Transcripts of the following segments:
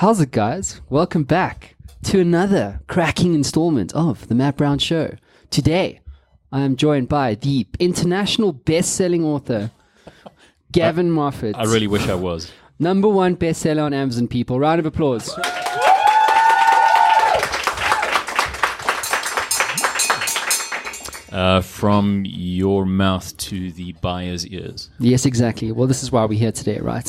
How's it, guys? Welcome back to another cracking installment of The Matt Brown Show. Today, I am joined by the international best-selling author, Gavin Moffat. I really wish I was. #1 bestseller on Amazon, people. Round of applause. From your mouth to the buyer's ears. Yes, exactly. Well, this is why we're here today, right?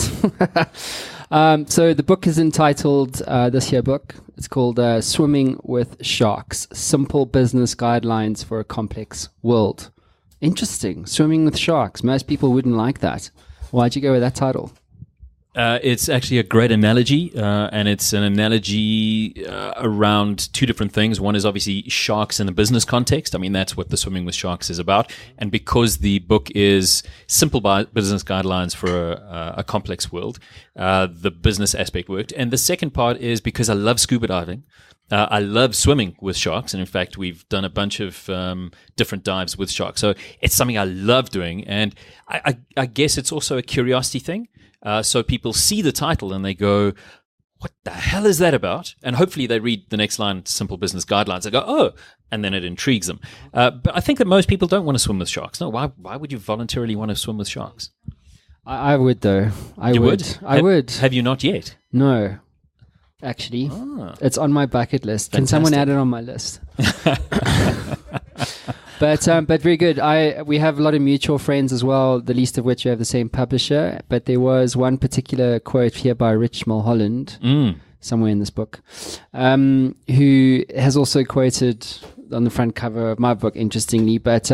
So the book is entitled, this here book, it's called Swimming with Sharks, Simple Business Guidelines for a Complex World. Interesting. Swimming with sharks. Most people wouldn't like that. Why'd you go with that title? It's actually a great analogy, and it's an analogy around two different things. One is obviously sharks in a business context. I mean, that's what the Swimming with Sharks is about. And because the book is simple business guidelines for a complex world, the business aspect worked. And the second part is because I love scuba diving. I love swimming with sharks. And in fact, we've done a bunch of different dives with sharks. So it's something I love doing. And I guess it's also a curiosity thing. So people see the title and they go, what the hell is that about? And hopefully they read the next line, Simple Business Guidelines. They go, oh, and then it intrigues them. But I think that most people don't want to swim with sharks. No, why would you voluntarily want to swim with sharks? I would, though. I would. Have you not yet? No. Actually, It's on my bucket list. Fantastic. Can someone add it on my list? But very good. We have a lot of mutual friends as well, the least of which we have the same publisher. But there was one particular quote here by Rich Mulholland, somewhere in this book, who has also quoted on the front cover of my book, interestingly. But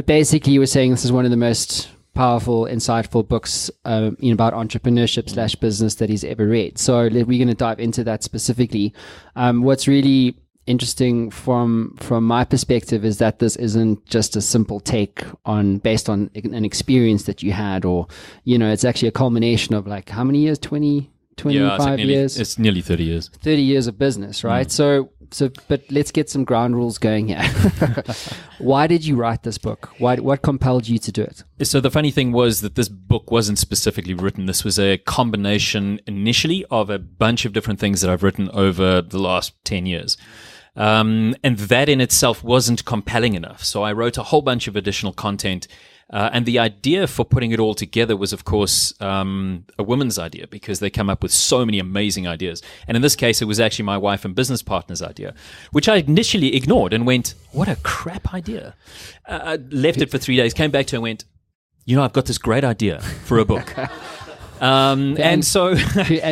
basically, he was saying this is one of the most powerful, insightful books about entrepreneurship / business that he's ever read. So we're going to dive into that specifically. What's really interesting from my perspective is that this isn't just a simple take based on an experience that you had, or it's actually a culmination of like how many years? 25 years? It's nearly 30 years. 30 years of business, right? So but let's get some ground rules going here. Why did you write this book? What compelled you to do it? So the funny thing was that this book wasn't specifically written. This was a combination initially of a bunch of different things that I've written over the last 10 years. And that in itself wasn't compelling enough. So I wrote a whole bunch of additional content. And the idea for putting it all together was, of course, a woman's idea, because they come up with so many amazing ideas. And in this case, it was actually my wife and business partner's idea, which I initially ignored and went, what a crap idea. I left it for 3 days, came back to her and went, I've got this great idea for a book. And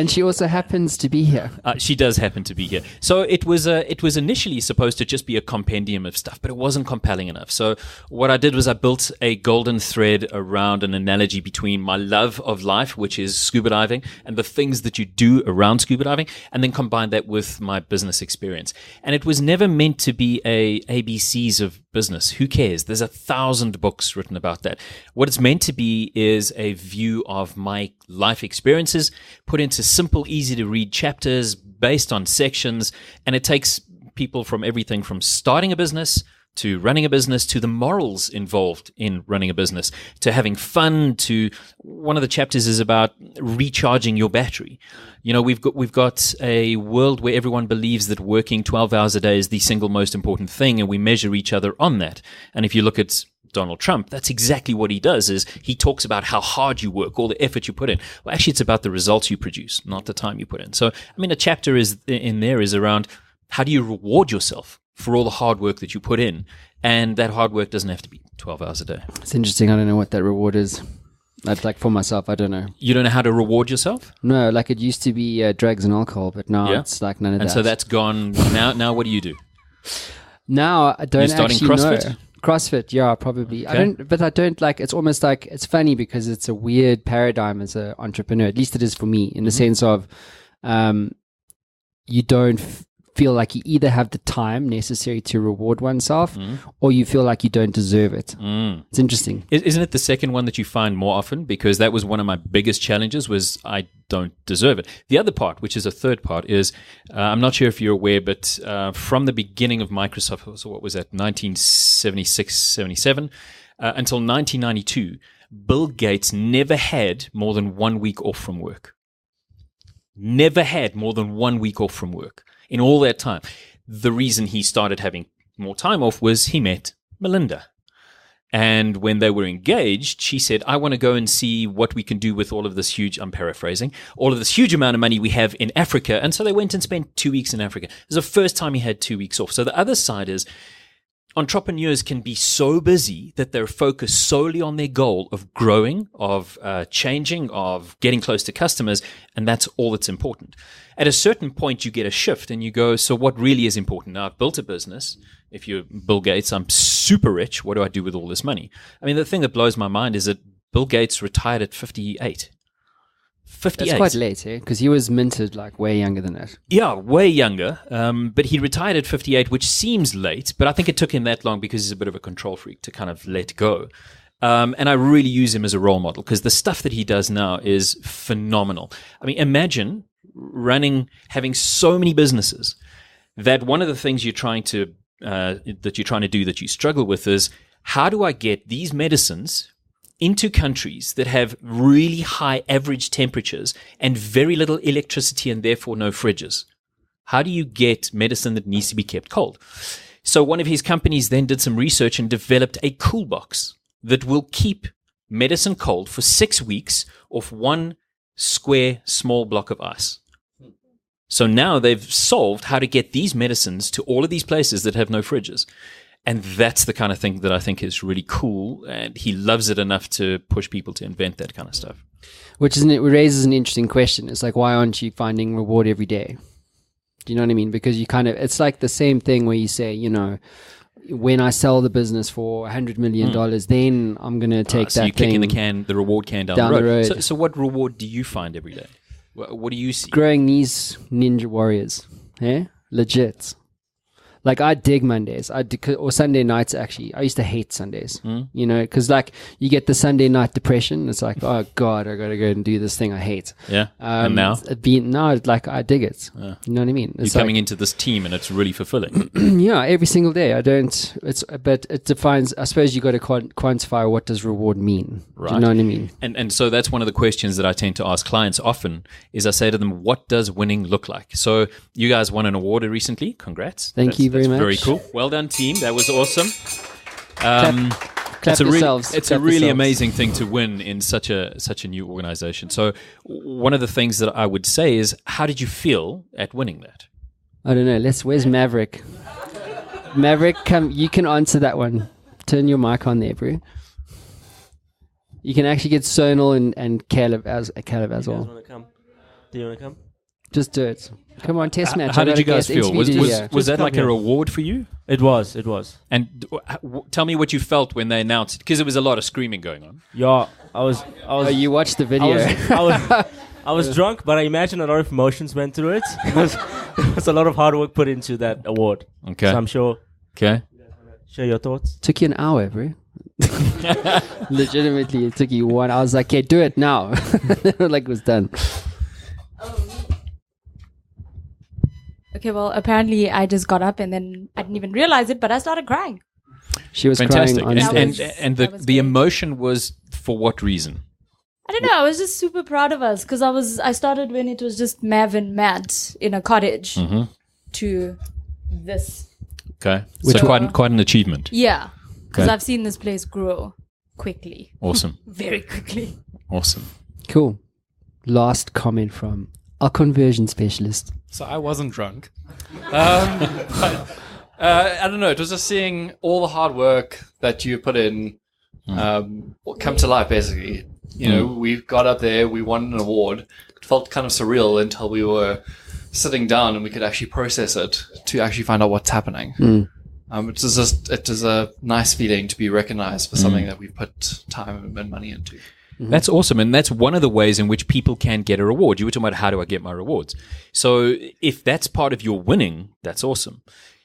she also happens to be here. She does happen to be here. So it was initially supposed to just be a compendium of stuff, but it wasn't compelling enough. So what I did was I built a golden thread around an analogy between my love of life, which is scuba diving, and the things that you do around scuba diving, and then combined that with my business experience. And it was never meant to be a ABCs of business. Who cares? There's 1,000 books written about that. What it's meant to be is a view of my life experiences put into simple, easy to read chapters based on sections. And it takes people from everything from starting a business to running a business, to the morals involved in running a business, to having fun, to one of the chapters is about recharging your battery. We've got a world where everyone believes that working 12 hours a day is the single most important thing, and we measure each other on that. And if you look at Donald Trump, that's exactly what he does, is he talks about how hard you work, all the effort you put in. Well, actually, it's about the results you produce, not the time you put in. So, a chapter is around how do you reward yourself for all the hard work that you put in, and that hard work doesn't have to be 12 hours a day. It's interesting. I don't know what that reward is. Like for myself, I don't know. You don't know how to reward yourself? No, like it used to be drugs and alcohol, but now it's like none of that. And so that's gone. Now what do you do? Now I don't actually know. You're starting CrossFit? CrossFit, yeah, probably. Okay. I don't like, it's almost like, it's funny because it's a weird paradigm as an entrepreneur, at least it is for me, in the sense of you don't feel like you either have the time necessary to reward oneself or you feel like you don't deserve it. It's interesting. Isn't it the second one that you find more often? Because that was one of my biggest challenges, was I don't deserve it. The other part, which is a third part, is I'm not sure if you're aware, but from the beginning of Microsoft, so what was that, 1976, 77, until 1992, Bill Gates never had more than 1 week off from work. never had more than 1 week off from work in all that time. The reason he started having more time off was he met Melinda. And when they were engaged, she said, I want to go and see what we can do with all of this huge, I'm paraphrasing, all of this huge amount of money we have in Africa. And so they went and spent 2 weeks in Africa. It was the first time he had 2 weeks off. So the other side is entrepreneurs can be so busy that they're focused solely on their goal of growing, of changing, of getting close to customers. And that's all that's important. At a certain point, you get a shift and you go, so what really is important? Now, I've built a business. If you're Bill Gates, I'm super rich. What do I do with all this money? I mean, the thing that blows my mind is that Bill Gates retired at 58. 58. That's quite late, eh? Because he was minted like way younger than that. Yeah, way younger. But he retired at 58, which seems late. But I think it took him that long because he's a bit of a control freak to kind of let go. And I really use him as a role model because the stuff that he does now is phenomenal. I mean, imagine having so many businesses that one of the things you're trying to do that you struggle with is, how do I get these medicines into countries that have really high average temperatures and very little electricity and therefore no fridges? How do you get medicine that needs to be kept cold? So one of his companies then did some research and developed a cool box that will keep medicine cold for 6 weeks off 1 square small block of ice. So now they've solved how to get these medicines to all of these places that have no fridges. And that's the kind of thing that I think is really cool. And he loves it enough to push people to invent that kind of stuff. Which it raises an interesting question. It's like, why aren't you finding reward every day? Do you know what I mean? Because it's like the same thing where you say, when I sell the business for $100 million, then I'm going to take so that you're kicking the reward can down the road. So what reward do you find every day? What do you see? Growing these ninja warriors. Yeah? Legit. Like, I dig Mondays. Or Sunday nights, actually. I used to hate Sundays. Because, like, you get the Sunday night depression. It's like, oh, God, I got to go and do this thing I hate. Yeah. And now? Now, like, I dig it. You know what I mean? You're coming into this team and it's really fulfilling. Yeah, every single day. But it defines, I suppose you got to quantify what does reward mean. Right. Do you know what I mean? And so that's one of the questions that I tend to ask clients often is I say to them, what does winning look like? So you guys won an award recently. Congrats. Thank you very much. Very cool. Well done, team. That was awesome. Clap yourselves. It's a really amazing thing to win in such a new organization. So one of the things that I would say is, how did you feel at winning that? I don't know. Where's Maverick? Maverick, come. You can answer that one. Turn your mic on there, bro. You can actually get Sonal and Caleb as well. Do you want to come? Just do it. Come on, test match. How did you guys feel? Was that like a reward for you? It was. And tell me what you felt when they announced it, because there was a lot of screaming going on. Yeah, I was. Oh, you watched the video. I was drunk, but I imagine a lot of emotions went through it. There was a lot of hard work put into that award. Okay. So I'm sure. Okay. Share your thoughts. Took you an hour, bro. Legitimately, it took you 1 hour. I was like, okay, do it now. Like it was done. Okay, well, apparently I just got up and then I didn't even realize it, but I started crying. She was fantastic. Crying on stage. And the emotion was for what reason? I don't know. I was just super proud of us because I started when it was just Mav and Matt in a cottage to this. Okay. So quite an achievement. Yeah. Because I've seen this place grow quickly. Awesome. Very quickly. Awesome. Cool. Last comment from a conversion specialist. So I wasn't drunk. But, I don't know. It was just seeing all the hard work that you put in come to life, basically. We got up there, we won an award. It felt kind of surreal until we were sitting down and we could actually process it to actually find out what's happening. It is a nice feeling to be recognized for something that we've put time and money into. That's awesome. And that's one of the ways in which people can get a reward. You were talking about, how do I get my rewards? So if that's part of your winning, that's awesome.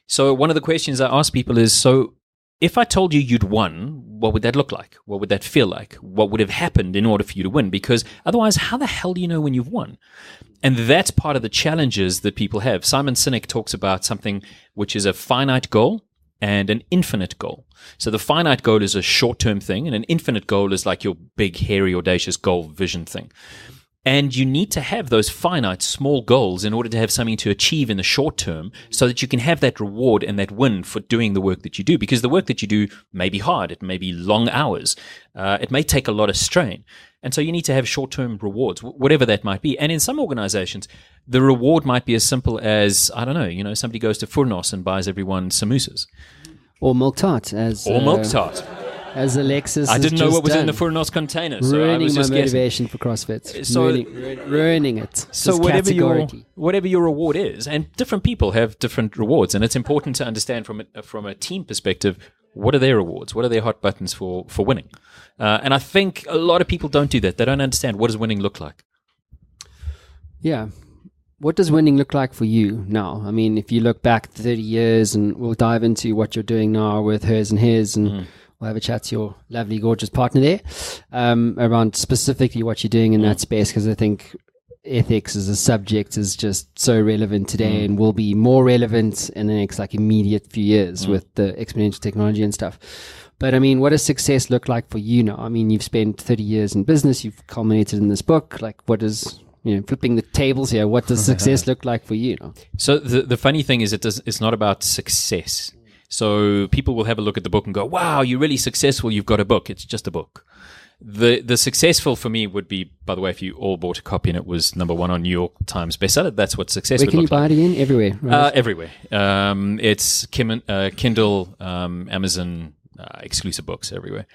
So one of the questions I ask people is, so if I told you you'd won, what would that look like? What would that feel like? What would have happened in order for you to win? Because otherwise, how the hell do you know when you've won? And that's part of the challenges that people have. Simon Sinek talks about something which is a finite goal and an infinite goal. So the finite goal is a short-term thing, and an infinite goal is like your big, hairy, audacious goal vision thing. And you need to have those finite, small goals in order to have something to achieve in the short term so that you can have that reward and that win for doing the work that you do. Because the work that you do may be hard. It may be long hours. It may take a lot of strain. And so you need to have short-term rewards, whatever that might be. And in some organizations, the reward might be as simple as, I don't know, somebody goes to Furnos and buys everyone samosas. Or milk tart. Milk tart. As Alexis I didn't know what was done. in the Furnos container, so Ruining I was just my guessing. motivation for CrossFit. So- ruining it. So Just whatever your reward is, and different people have different rewards, and it's important to understand from a team perspective, what are their rewards? What are their hot buttons for winning? And I think a lot of people don't do that. They don't understand what does winning look like. Yeah. What does winning look like for you now? I mean, if you look back 30 years, and we'll dive into what you're doing now with hers and his, and we'll have a chat to your lovely, gorgeous partner there around specifically what you're doing in that space, because I think ethics as a subject is just so relevant today and will be more relevant in the next immediate few years with the exponential technology and stuff. But I mean, what does success look like for you now? I mean, you've spent 30 years in business, you've culminated in this book. What is, flipping the tables here, what does success look like for you now? So the funny thing is it's not about success. So people will have a look at the book and go, wow, you're really successful, you've got a book. It's just a book. The successful for me would be, by the way, if you all bought a copy and it was #1 on New York Times bestseller, that's what success Where would can you look like. buy it again? Everywhere, right? Everywhere. It's Kindle, Amazon, exclusive books everywhere.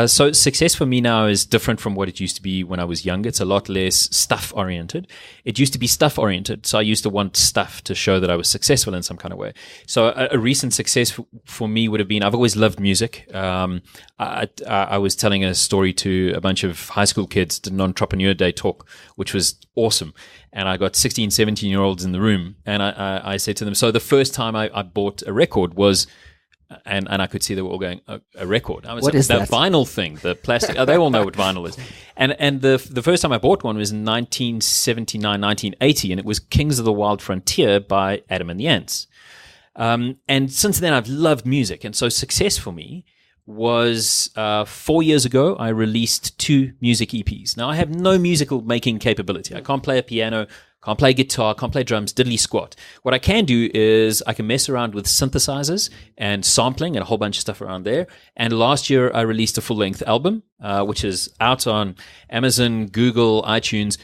So success for me now is different from what it used to be when I was younger. It's a lot less stuff oriented. It used to be stuff oriented. So I used to want stuff to show that I was successful in some kind of way. So a recent success for me would have been, I've always loved music. I was telling a story to a bunch of high school kids, did an entrepreneur day talk, which was awesome. And I got 16, 17-year-olds in the room. And I said to them, so the first time I bought a record was, and I could see they were all going, a record. I was What like, is that that? vinyl thing, the plastic. They all know what vinyl is. And the first time I bought one was in 1979, 1980, and it was Kings of the Wild Frontier by Adam and the Ants. And since then, I've loved music. And so success for me was 4 years ago, I released 2 music EPs. Now, I have no musical making capability. I can't play a piano, can't play guitar, can't play drums, diddly squat. What I can do is I can mess around with synthesizers and sampling and a whole bunch of stuff around there. And last year, I released a full-length album, which is out on Amazon, Google, iTunes.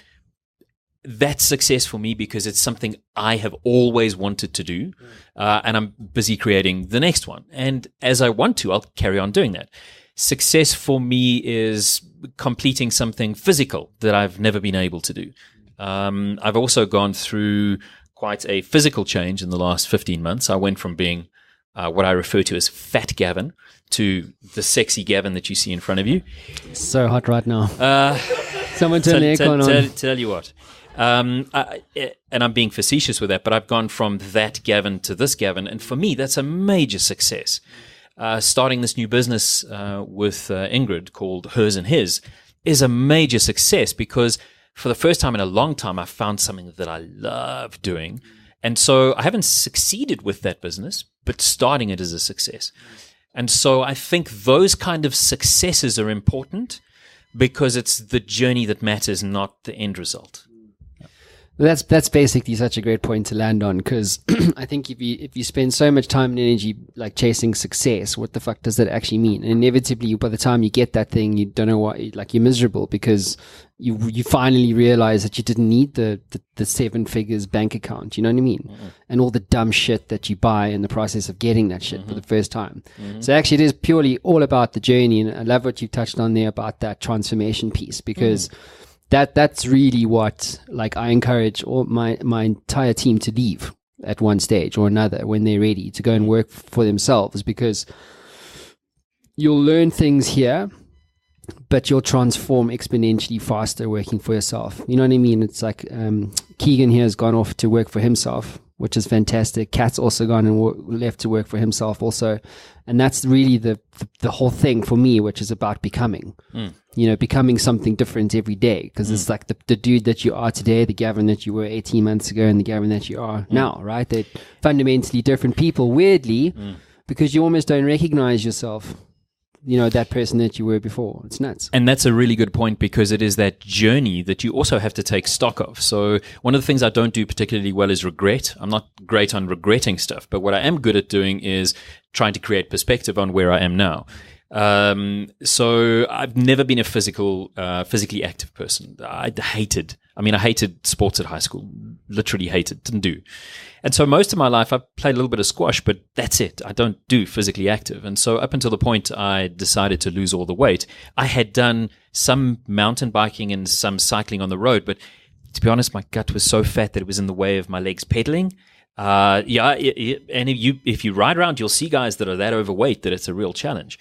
That's success for me because it's something I have always wanted to do, and I'm busy creating the next one. And as I want to, I'll carry on doing that. Success for me is completing something physical that I've never been able to do. I've also gone through quite a physical change in the last 15 months. I went from being what I refer to as fat Gavin to the sexy Gavin that you see in front of you. So hot right now. Someone turn the aircon on. Tell you what. And I'm being facetious with that, but I've gone from that Gavin to this Gavin. And for me, that's a major success. Starting this new business with Ingrid called Hers and His is a major success because for the first time in a long time, I found something that I love doing. And so I haven't succeeded with that business, but starting it is a success. And so I think those kind of successes are important because it's the journey that matters, not the end result. That's basically such a great point to land on, because I think if you spend so much time and energy chasing success, what the fuck does that actually mean? And inevitably, by the time you get that thing, you don't know what, you're miserable because you finally realize that you didn't need the 7 figures bank account. You know what I mean? Mm-hmm. And all the dumb shit that you buy in the process of getting that shit for the first time. Mm-hmm. So actually, it is purely all about the journey. And I love what you touched on there about that transformation piece, because that's really what I encourage all my entire team to leave at one stage or another when they're ready to go and work for themselves, because you'll learn things here, but you'll transform exponentially faster working for yourself. You know what I mean? It's like Keegan here has gone off to work for himself, which is fantastic. Kat's also gone and left to work for himself also. And that's really the whole thing for me, which is about becoming. Becoming something different every day, because it's like the dude that you are today, the Gavin that you were 18 months ago, and the Gavin that you are now, right? They're fundamentally different people, weirdly, because you almost don't recognize yourself that person that you were before. It's nuts. And that's a really good point, because it is that journey that you also have to take stock of. So one of the things I don't do particularly well is regret. I'm not great on regretting stuff, but what I am good at doing is trying to create perspective on where I am now. So I've never been a physically active person. I hated sports at high school, literally hated, didn't do. And so most of my life I've played a little bit of squash, but that's it. I don't do physically active. And so up until the point I decided to lose all the weight, I had done some mountain biking and some cycling on the road, but to be honest, my gut was so fat that it was in the way of my legs pedaling. And if you ride around, you'll see guys that are that overweight that it's a real challenge.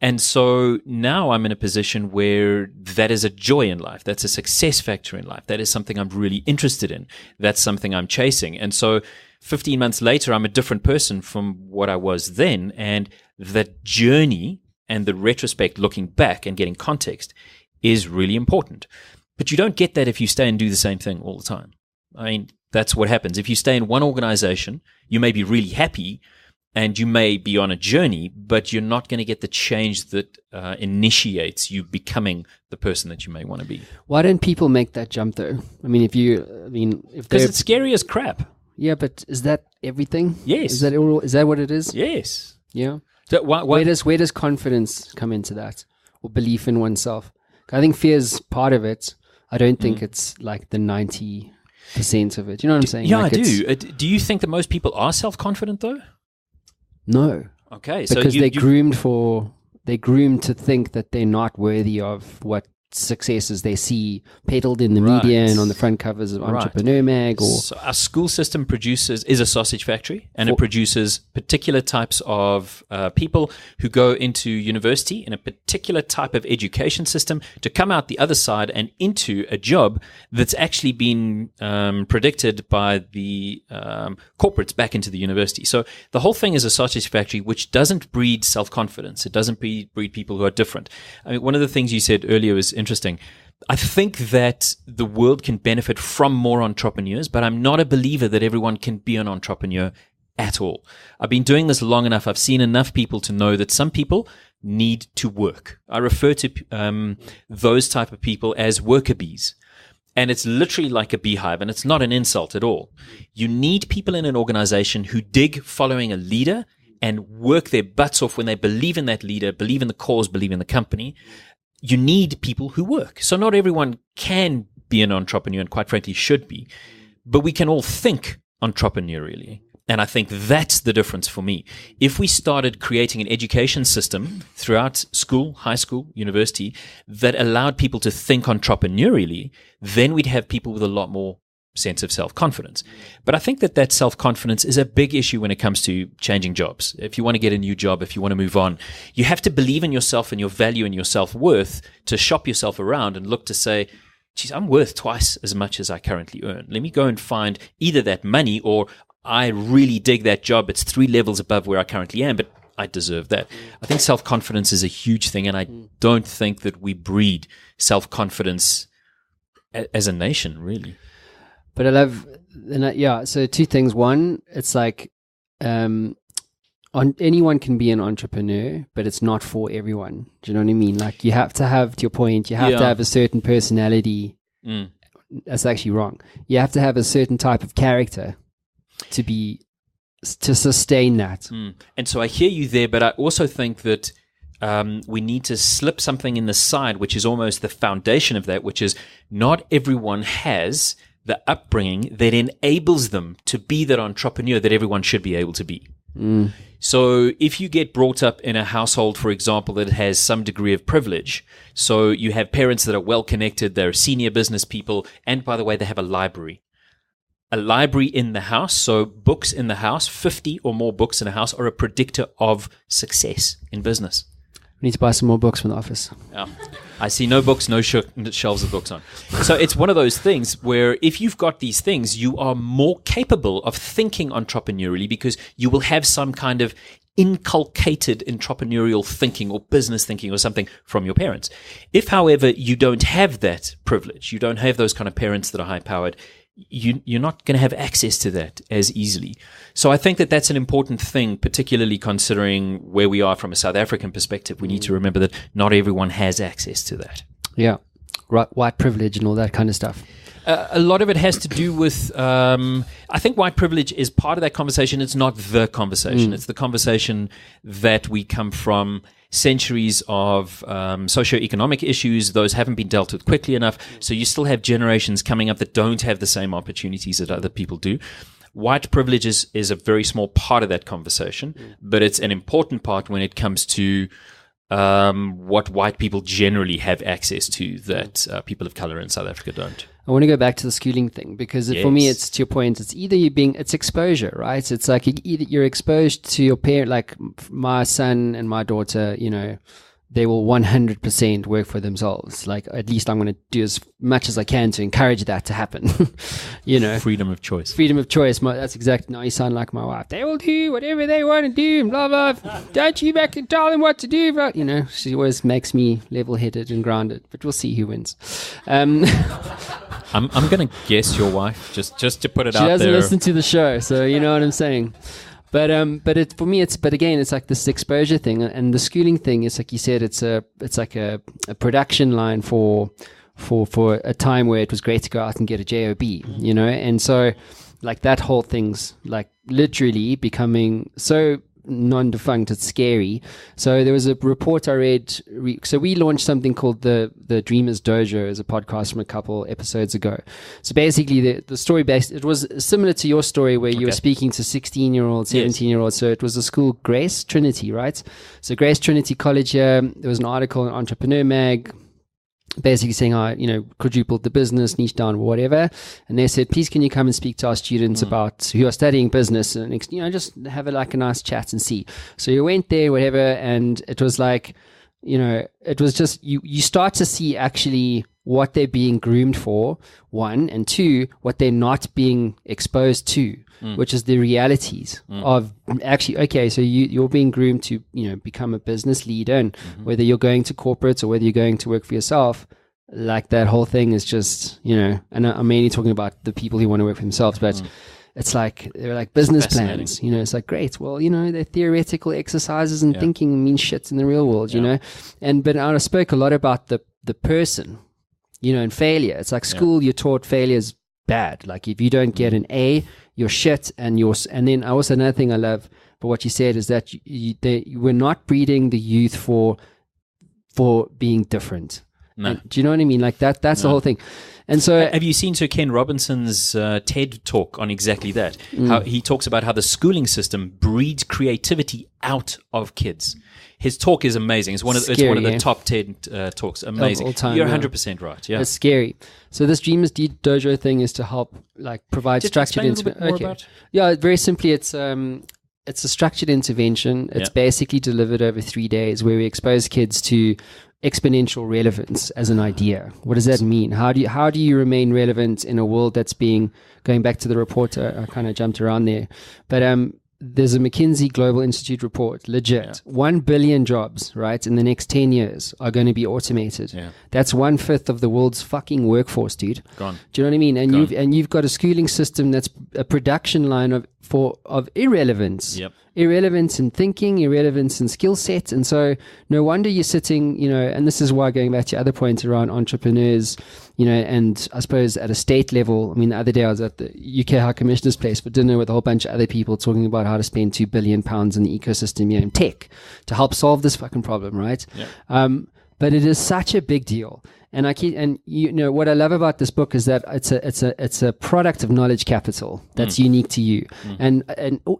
And so now I'm in a position where that is a joy in life. That's a success factor in life. That is something I'm really interested in. That's something I'm chasing. And so 15 months later, I'm a different person from what I was then. And that journey and the retrospect, looking back and getting context, is really important. But you don't get that if you stay and do the same thing all the time. I mean, that's what happens. If you stay in one organization, you may be really happy, and you may be on a journey, but you're not going to get the change that initiates you becoming the person that you may want to be. Why don't people make that jump, though? Because it's scary as crap. Yeah, but is that everything? Yes. Is that what it is? Yes. Yeah. So where does confidence come into that, or belief in oneself? I think fear is part of it. I don't think it's like the 90% of it. You know what I'm saying? Yeah, like I do. Do you think that most people are self-confident, though? No. Okay, so because they're groomed to think that they're not worthy of what successes they see peddled in the media and on the front covers of Entrepreneur Mag. So our school system is a sausage factory, and it produces particular types of people who go into university in a particular type of education system to come out the other side and into a job that's actually been predicted by the corporates back into the university. So the whole thing is a sausage factory, which doesn't breed self-confidence. It doesn't breed people who are different. I mean, one of the things you said earlier was interesting. I think that the world can benefit from more entrepreneurs, but I'm not a believer that everyone can be an entrepreneur at all. I've been doing this long enough. I've seen enough people to know that some people need to work. I refer to those type of people as worker bees. And it's literally like a beehive, and it's not an insult at all. You need people in an organization who dig following a leader and work their butts off when they believe in that leader, believe in the cause, believe in the company. You need people who work. So not everyone can be an entrepreneur, and quite frankly should be, but we can all think entrepreneurially. And I think that's the difference for me. If we started creating an education system throughout school, high school, university, that allowed people to think entrepreneurially, then we'd have people with a lot more sense of self-confidence. But I think that self-confidence is a big issue when it comes to changing jobs. If you want to get a new job, if you want to move on, you have to believe in yourself and your value and your self-worth to shop yourself around and look to say, geez, I'm worth twice as much as I currently earn. Let me go and find either that money, or I really dig that job. It's 3 levels above where I currently am, but I deserve that. I think self-confidence is a huge thing, and I don't think that we breed self-confidence as a nation, really. But I love, so 2 things. One, it's like anyone can be an entrepreneur, but it's not for everyone. Do you know what I mean? Like, you have to have, to your point, you have to have a certain personality. That's actually wrong. You have to have a certain type of character to sustain that. And so I hear you there, but I also think that we need to slip something in the side, which is almost the foundation of that, which is not everyone has the upbringing that enables them to be that entrepreneur that everyone should be able to be. So if you get brought up in a household, for example, that has some degree of privilege, so you have parents that are well connected, they're senior business people, and by the way, they have a library in the house. So books in the house, 50 or more books in a house, are a predictor of success in business. We need to buy some more books from the office. Yeah. I see no books, no shelves of books on. So it's one of those things where if you've got these things, you are more capable of thinking entrepreneurially because you will have some kind of inculcated entrepreneurial thinking or business thinking or something from your parents. If, however, you don't have that privilege, you don't have those kind of parents that are high-powered, you're not going to have access to that as easily. So I think that that's an important thing, particularly considering where we are from a South African perspective. We need to remember that not everyone has access to that. Yeah. Right, white privilege and all that kind of stuff. A lot of it has to do with, I think white privilege is part of that conversation. It's not the conversation. It's the conversation that we come from centuries of socioeconomic issues. Those haven't been dealt with quickly enough. So you still have generations coming up that don't have the same opportunities that other people do. White privilege is a very small part of that conversation, but it's an important part when it comes to what white people generally have access to that people of color in South Africa don't. I want to go back to the schooling thing because for me, it's to your point. It's either it's exposure, right? It's like either you're exposed to your parent, like my son and my daughter, they will 100% work for themselves. Like, at least I'm going to do as much as I can to encourage that to happen. Freedom of choice. Freedom of choice. That's exactly. Now you sound like my wife. They will do whatever they want to do. Blah blah. Don't you back and tell them what to do. But she always makes me level-headed and grounded. But we'll see who wins. I'm going to guess your wife just to put it out there. She doesn't listen to the show, so you know what I'm saying. But for me, it's like this exposure thing, and the schooling thing is like you said, it's like a production line for a time where it was great to go out and get a job, and so like that whole thing's like literally becoming so non-defunct, it's scary. So there was a report I read. So we launched something called the Dreamers Dojo as a podcast from a couple episodes ago. So basically the story based, it was similar to your story where you were speaking to 16-year-olds, 17-year-olds. So it was a school, Grace Trinity, right? So Grace Trinity College here, there was an article in Entrepreneur Mag basically saying, quadrupled the business, niche down, whatever. And they said, please, can you come and speak to our students about who are studying business and, just have a nice chat and see. So you went there, whatever. And it was like, it was just, you start to see actually what they're being groomed for, one, and two, what they're not being exposed to, which is the realities of actually, okay, so you're being groomed to, become a business leader, and whether you're going to corporates or whether you're going to work for yourself, like that whole thing is just, and I'm mainly talking about the people who want to work for themselves, but it's like, they're like business plans, it's like, great. Well, they're theoretical exercises and thinking means shit in the real world, but I spoke a lot about the person, and failure. It's like school, you're taught failure is bad. Like if you don't get an A, you're shit. And then also another thing I love, but what you said is that we're not breeding the youth for being different. No. Do you know what I mean? Like that's the whole thing. And so, have you seen Sir Ken Robinson's TED talk on exactly that? How he talks about how the schooling system breeds creativity out of kids. His talk is amazing. It's one of the top 10 talks. Amazing. All time, You're 100% right. Yeah, it's scary. So this Dreamers Dojo thing is to help provide structured intervention. Yeah, very simply, it's a structured intervention. It's basically delivered over 3 days where we expose kids to exponential relevance as an idea. What does that mean? How do you remain relevant in a world that's going back to the report? I kind of jumped around there, but there's a McKinsey Global Institute report, legit. 1 billion jobs, right, in the next 10 years are going to be automated. Yeah. That's 1/5 of the world's fucking workforce, dude. Gone. Do you know what I mean? And you've got a schooling system that's a production line of irrelevance. Yep. Irrelevance in thinking, irrelevance in skill set. And so no wonder you're sitting, and this is why, going back to other points around entrepreneurs, and I suppose at a state level, the other day I was at the UK High Commissioner's place for dinner with a whole bunch of other people talking about how to spend £2 billion in the ecosystem in tech to help solve this fucking problem, right? Yeah. But it is such a big deal. And what I love about this book is that it's a product of knowledge capital that's unique to you. And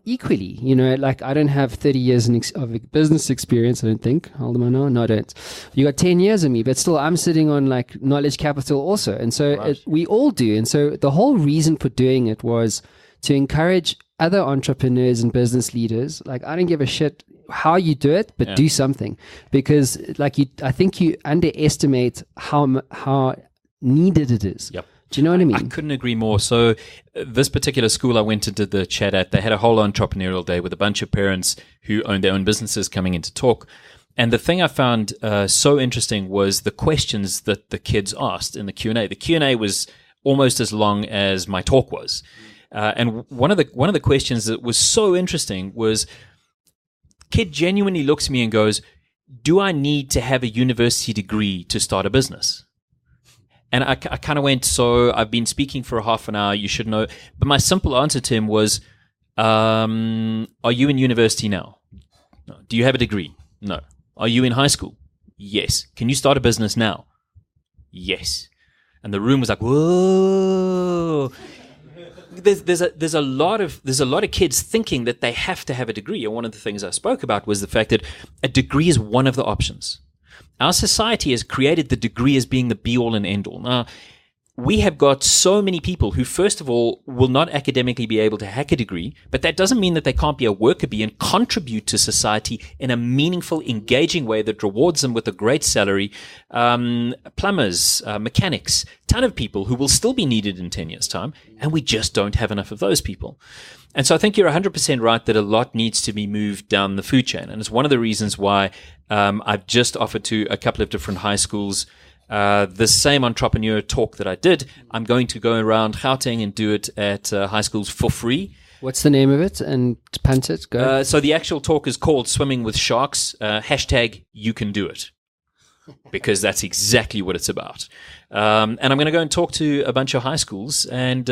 equally, I don't have 30 years of business experience, I don't think. How old am I now? No, I don't. You got 10 years of me, but still I'm sitting on knowledge capital also. And so we all do. And so the whole reason for doing it was to encourage other entrepreneurs and business leaders. I don't give a shit how you do it, but do something, because I think you underestimate how needed it is. Yep. Do you know what I mean? I couldn't agree more. So this particular school I went and did the chat at, they had a whole entrepreneurial day with a bunch of parents who owned their own businesses coming in to talk. And the thing I found so interesting was the questions that the kids asked in the Q&A. The Q&A was almost as long as my talk was. And one of the questions that was so interesting was, kid genuinely looks at me and goes, "Do I need to have a university degree to start a business?" And I kind of went, "So I've been speaking for a half an hour. You should know." But my simple answer to him was, "Are you in university now? No. Do you have a degree? No. Are you in high school? Yes. Can you start a business now? Yes." And the room was like, whoa. There's a lot of kids thinking that they have to have a degree. And one of the things I spoke about was the fact that a degree is one of the options. Our society has created the degree as being the be-all and end-all. Now, we have got so many people who, first of all, will not academically be able to hack a degree, but that doesn't mean that they can't be a worker bee and contribute to society in a meaningful, engaging way that rewards them with a great salary. Plumbers, mechanics, ton of people who will still be needed in 10 years' time, and we just don't have enough of those people. And so I think you're 100% right that a lot needs to be moved down the food chain. And it's one of the reasons why I've just offered to a couple of different high schools the same entrepreneur talk that I did. I'm going to go around Gauteng and do it at high schools for free. What's the name of it? And punt it, go. So the actual talk is called Swimming with Sharks, hashtag you can do it. Because that's exactly what it's about. And I'm going to go and talk to a bunch of high schools and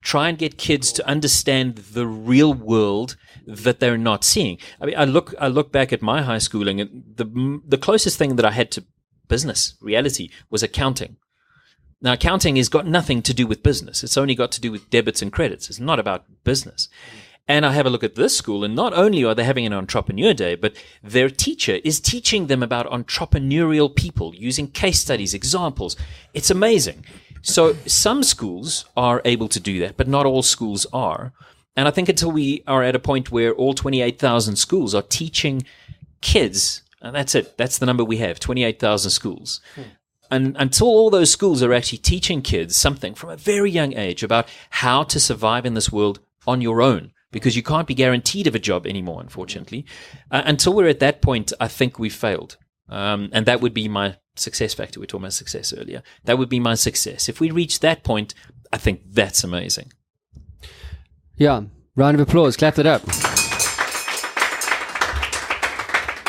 try and get kids to understand the real world that they're not seeing. I mean, I look back at my high schooling, and the closest thing that I had to business reality was accounting. Now, accounting has got nothing to do with business. It's only got to do with debits and credits. It's not about business. And I have a look at this school, and not only are they having an entrepreneur day, but their teacher is teaching them about entrepreneurial people using case studies, examples. It's amazing. So some schools are able to do that, but not all schools are. And I think until we are at a point where all 28,000 schools are teaching kids, and that's it. That's the number we have, 28,000 schools. And until all those schools are actually teaching kids something from a very young age about how to survive in this world on your own, because you can't be guaranteed of a job anymore, unfortunately. Until we're at that point, I think we've failed. And that would be my success factor. We were talking about success earlier. That would be my success. If we reach that point, I think that's amazing. Yeah. Round of applause. Clap that up.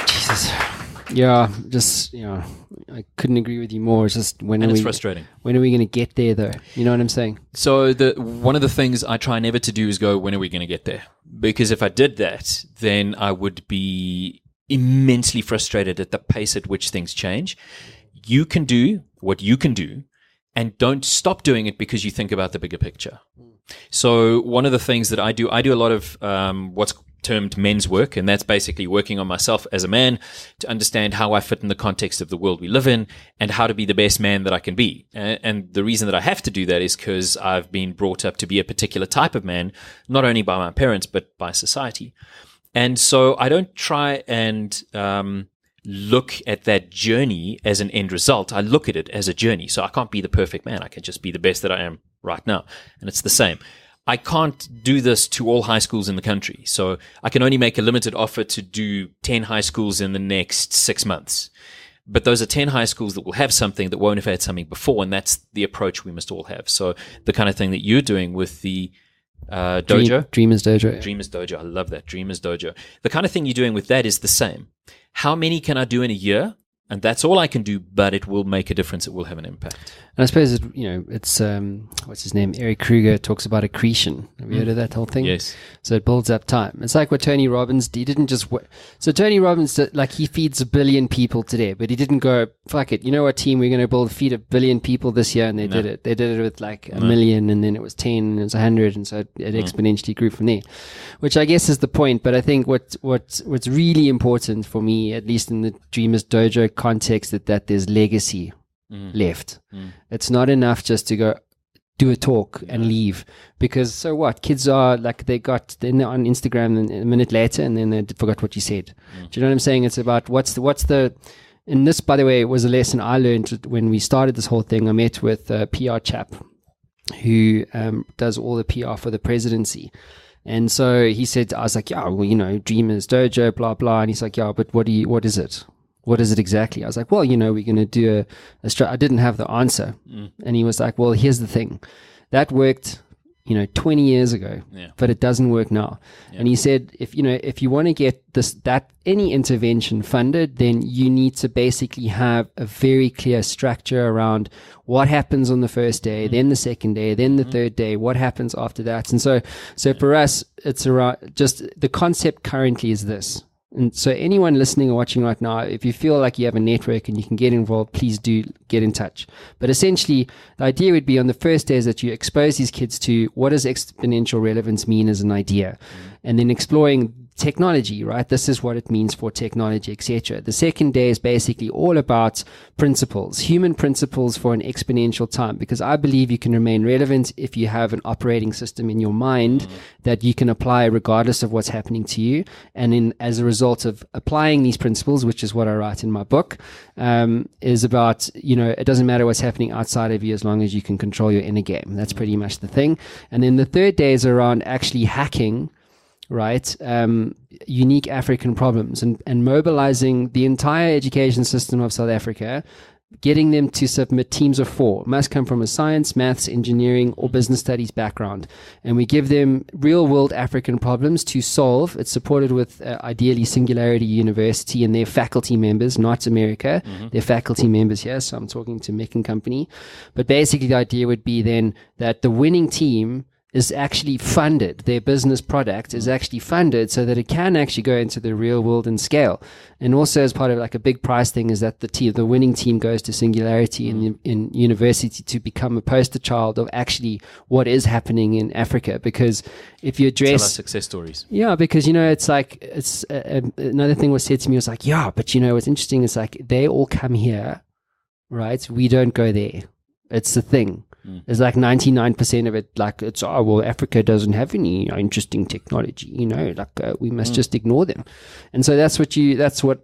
Jesus. Yeah, just, I couldn't agree with you more. It's just frustrating. When are we going to get there, though? You know what I'm saying? So one of the things I try never to do is go, when are we going to get there? Because if I did that, then I would be immensely frustrated at the pace at which things change. You can do what you can do, and don't stop doing it because you think about the bigger picture. So one of the things that I do a lot of what's termed men's work, and that's basically working on myself as a man to understand how I fit in the context of the world we live in and how to be the best man that I can be. And the reason that I have to do that is because I've been brought up to be a particular type of man, not only by my parents, but by society. And so I don't try and look at that journey as an end result. I look at it as a journey. So I can't be the perfect man. I can just be the best that I am right now. And it's the same. I can't do this to all high schools in the country. So I can only make a limited offer to do 10 high schools in the next 6 months. But those are 10 high schools that will have something that won't have had something before. And that's the approach we must all have. So the kind of thing that you're doing with the dojo. Dreamers Dojo. Dreamers Dojo. I love that. Dreamers Dojo. The kind of thing you're doing with that is the same. How many can I do in a year? And that's all I can do, but it will make a difference. It will have an impact. And I suppose, it's, what's his name? Eric Kruger talks about accretion. Have you heard of that whole thing? Yes. So it builds up time. It's like what Tony Robbins did. He didn't just So Tony Robbins, he feeds 1 billion people today, but he didn't go, fuck it. You know what, team? We're going to feed 1 billion people this year. And they did it. They did it with 1 million, and then it was 10, and it was 100. And so it exponentially grew from there, which I guess is the point. But I think what's really important for me, at least in the Dreamers Dojo context, that there's legacy left. It's not enough just to go do a talk and leave, because so what? Kids are then they're on Instagram and a minute later, and then they forgot what you said. Do you know what I'm saying? It's about what's the and this, by the way, was a lesson I learned when we started this whole thing. I met with a PR chap who does all the PR for the presidency. And so he said, I was like, yeah, well, Dreamers Dojo, blah, blah. And he's like, yeah, but what is it? what is it exactly? I was like, well, we're going to do I didn't have the answer. And he was like, well, here's the thing. That worked, 20 years ago, but it doesn't work now. And he said, if you want to get any intervention funded, then you need to basically have a very clear structure around what happens on the first day, then the second day, then the third day, what happens after that. And so for us, it's around just the concept currently is this. And so anyone listening or watching right now, if you feel like you have a network and you can get involved, please do get in touch. But essentially, the idea would be on the first day is that you expose these kids to what does exponential relevance mean as an idea, and then exploring technology, right? This is what it means for technology, etc. The second day is basically all about principles, human principles for an exponential time, because I believe you can remain relevant if you have an operating system in your mind that you can apply regardless of what's happening to you. And then as a result of applying these principles, which is what I write in my book, is about, it doesn't matter what's happening outside of you as long as you can control your inner game. That's pretty much the thing. And then the third day is around actually hacking, right? Unique African problems and mobilizing the entire education system of South Africa, getting them to submit teams of 4, must come from a science, maths, engineering, or business studies background. And we give them real world African problems to solve. It's supported with ideally Singularity University and their faculty members, not America. They're faculty members here. So I'm talking to Mick and company. But basically the idea would be then that the winning team is actually funded. Their business product is actually funded so that it can actually go into the real world and scale. And also as part of like a big prize thing is that the winning team goes to Singularity in university to become a poster child of actually what is happening in Africa. Because if you address... Tell us success stories. Yeah, because, it's like, another thing was said to me was like, yeah, but what's interesting is like, they all come here, right? We don't go there. It's the thing. It's like 99% of it, like it's, Africa doesn't have any interesting technology, we must just ignore them. And so that's what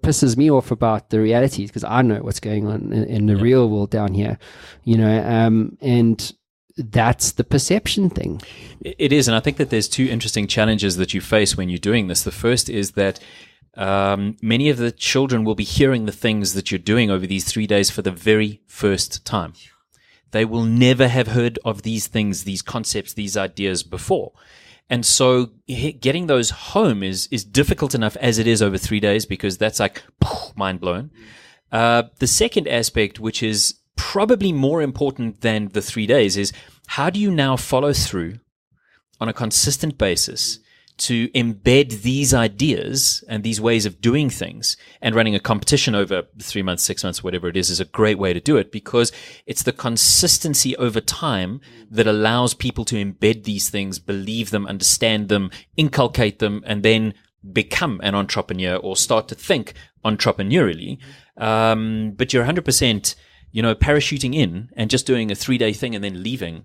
pisses me off about the realities, because I know what's going on in the real world down here, and that's the perception thing. It is. And I think that there's 2 interesting challenges that you face when you're doing this. The first is that many of the children will be hearing the things that you're doing over these 3 days for the very first time. They will never have heard of these things, these concepts, these ideas before. And so getting those home is difficult enough as it is over 3 days, because that's like mind blown. The second aspect, which is probably more important than the 3 days, is how do you now follow through on a consistent basis to embed these ideas and these ways of doing things. And running a competition over 3 months, 6 months, whatever it is a great way to do it, because it's the consistency over time that allows people to embed these things, believe them, understand them, inculcate them, and then become an entrepreneur or start to think entrepreneurially. But you're 100%, parachuting in and just doing a 3-day thing and then leaving.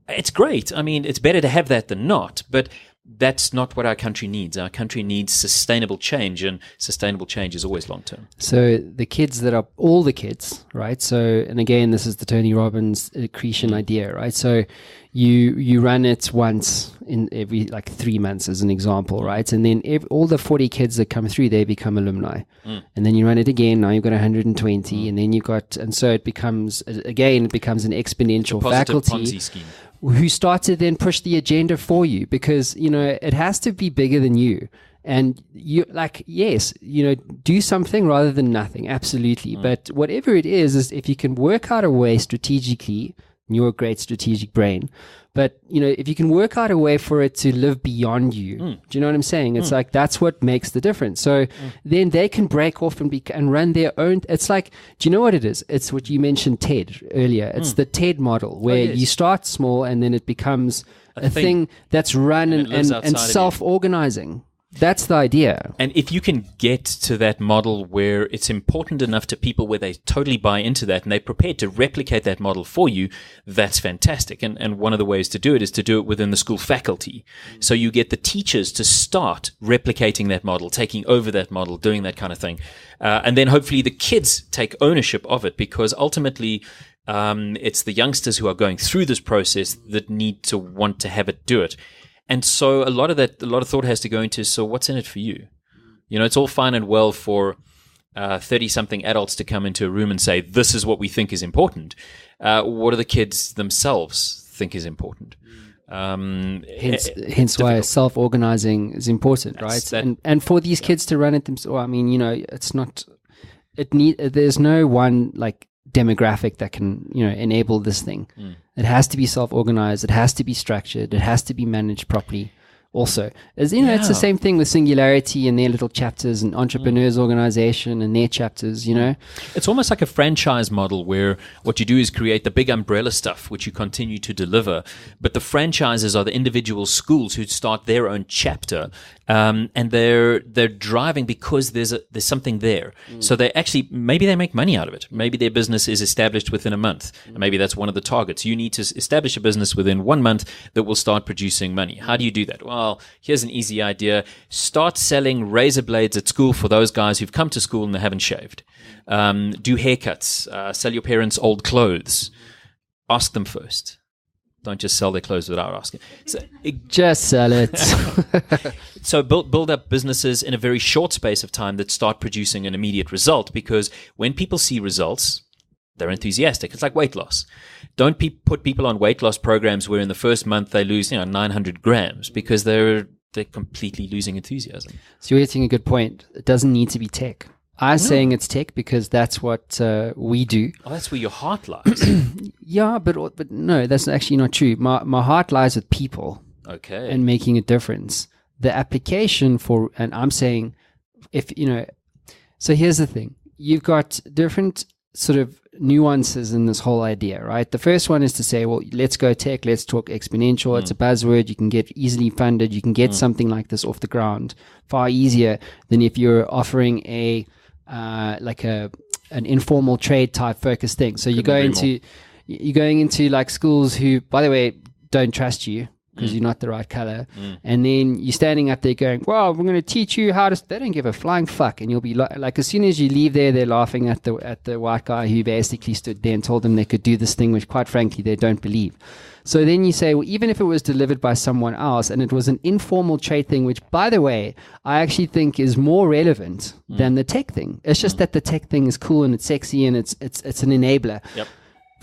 It's great. I mean, it's better to have that than not, but that's not what our country needs. Our country needs sustainable change, and sustainable change is always long term. So the kids that are all the kids, right? So, and again, this is the Tony Robbins accretion idea, right? So you run it once in every 3 months as an example, right? And then all the 40 kids that come through, they become alumni. And then you run it again. Now you've got 120, and then you've got, and so it becomes an exponential faculty. Ponzi scheme. Who start to then push the agenda for you, because it has to be bigger than you. And you do something rather than nothing, absolutely. But whatever it is if you can work out a way strategically, you're a great strategic brain, but if you can work out a way for it to live beyond you, do you know what I'm saying? It's like, that's what makes the difference. So then they can break off and run their own. It's like, do you know what it is? It's what you mentioned TED earlier. It's the TED model, where you start small and then it becomes a thing that's run and self-organizing. That's the idea. And if you can get to that model where it's important enough to people where they totally buy into that and they're prepared to replicate that model for you, that's fantastic. And one of the ways to do it is to do it within the school faculty. So you get the teachers to start replicating that model, taking over that model, doing that kind of thing. And then hopefully the kids take ownership of it, because ultimately it's the youngsters who are going through this process that need to want to have it do it. And so a lot of thought has to go into, so what's in it for you? It's all fine and well for 30-something adults to come into a room and say, this is what we think is important. What do the kids themselves think is important? Hence why self-organizing is important, right? And for these kids to run it themselves, I mean, it's not, there's no one like demographic that can, enable this thing. It has to be self-organized. It has to be structured. It has to be managed properly. Also, it's the same thing with Singularity and their little chapters, and Entrepreneurs Organization and their chapters. It's almost like a franchise model where what you do is create the big umbrella stuff, which you continue to deliver, but the franchises are the individual schools who start their own chapter, and they're driving because there's something there. So maybe they make money out of it. Maybe their business is established within a month, and maybe that's one of the targets. You need to establish a business within 1 month that will start producing money. How do you do that? Well, here's an easy idea. Start selling razor blades at school for those guys who've come to school and they haven't shaved. Do haircuts. Sell your parents old clothes. Ask them first. Don't just sell their clothes without asking. Just sell it. So build up businesses in a very short space of time that start producing an immediate result, because when people see results, they're enthusiastic. It's like weight loss. Don't put people on weight loss programs where in the first month they lose 900 grams, because they're completely losing enthusiasm. So you're hitting a good point. It doesn't need to be tech. I'm saying it's tech because that's what we do. Oh, that's where your heart lies. Yeah, but no, that's actually not true. My heart lies with people. Okay. And making a difference. The application and I'm saying, so here's the thing. You've got different sort of nuances in this whole idea, right? The first one is to say, well, let's go tech, let's talk exponential. It's a buzzword. You can get easily funded. You can get something like this off the ground far easier than if you're offering an informal trade type focused thing. So you're going into like schools who, by the way, don't trust you because you're not the right color. And then you're standing up there going, well, we're going to teach you how to, they don't give a flying fuck. And you'll be like, as soon as you leave there, they're laughing at the white guy who basically stood there and told them they could do this thing, which quite frankly, they don't believe. So then you say, well, even if it was delivered by someone else and it was an informal trade thing, which by the way, I actually think is more relevant than the tech thing. It's just that the tech thing is cool and it's sexy and it's an enabler. Yep.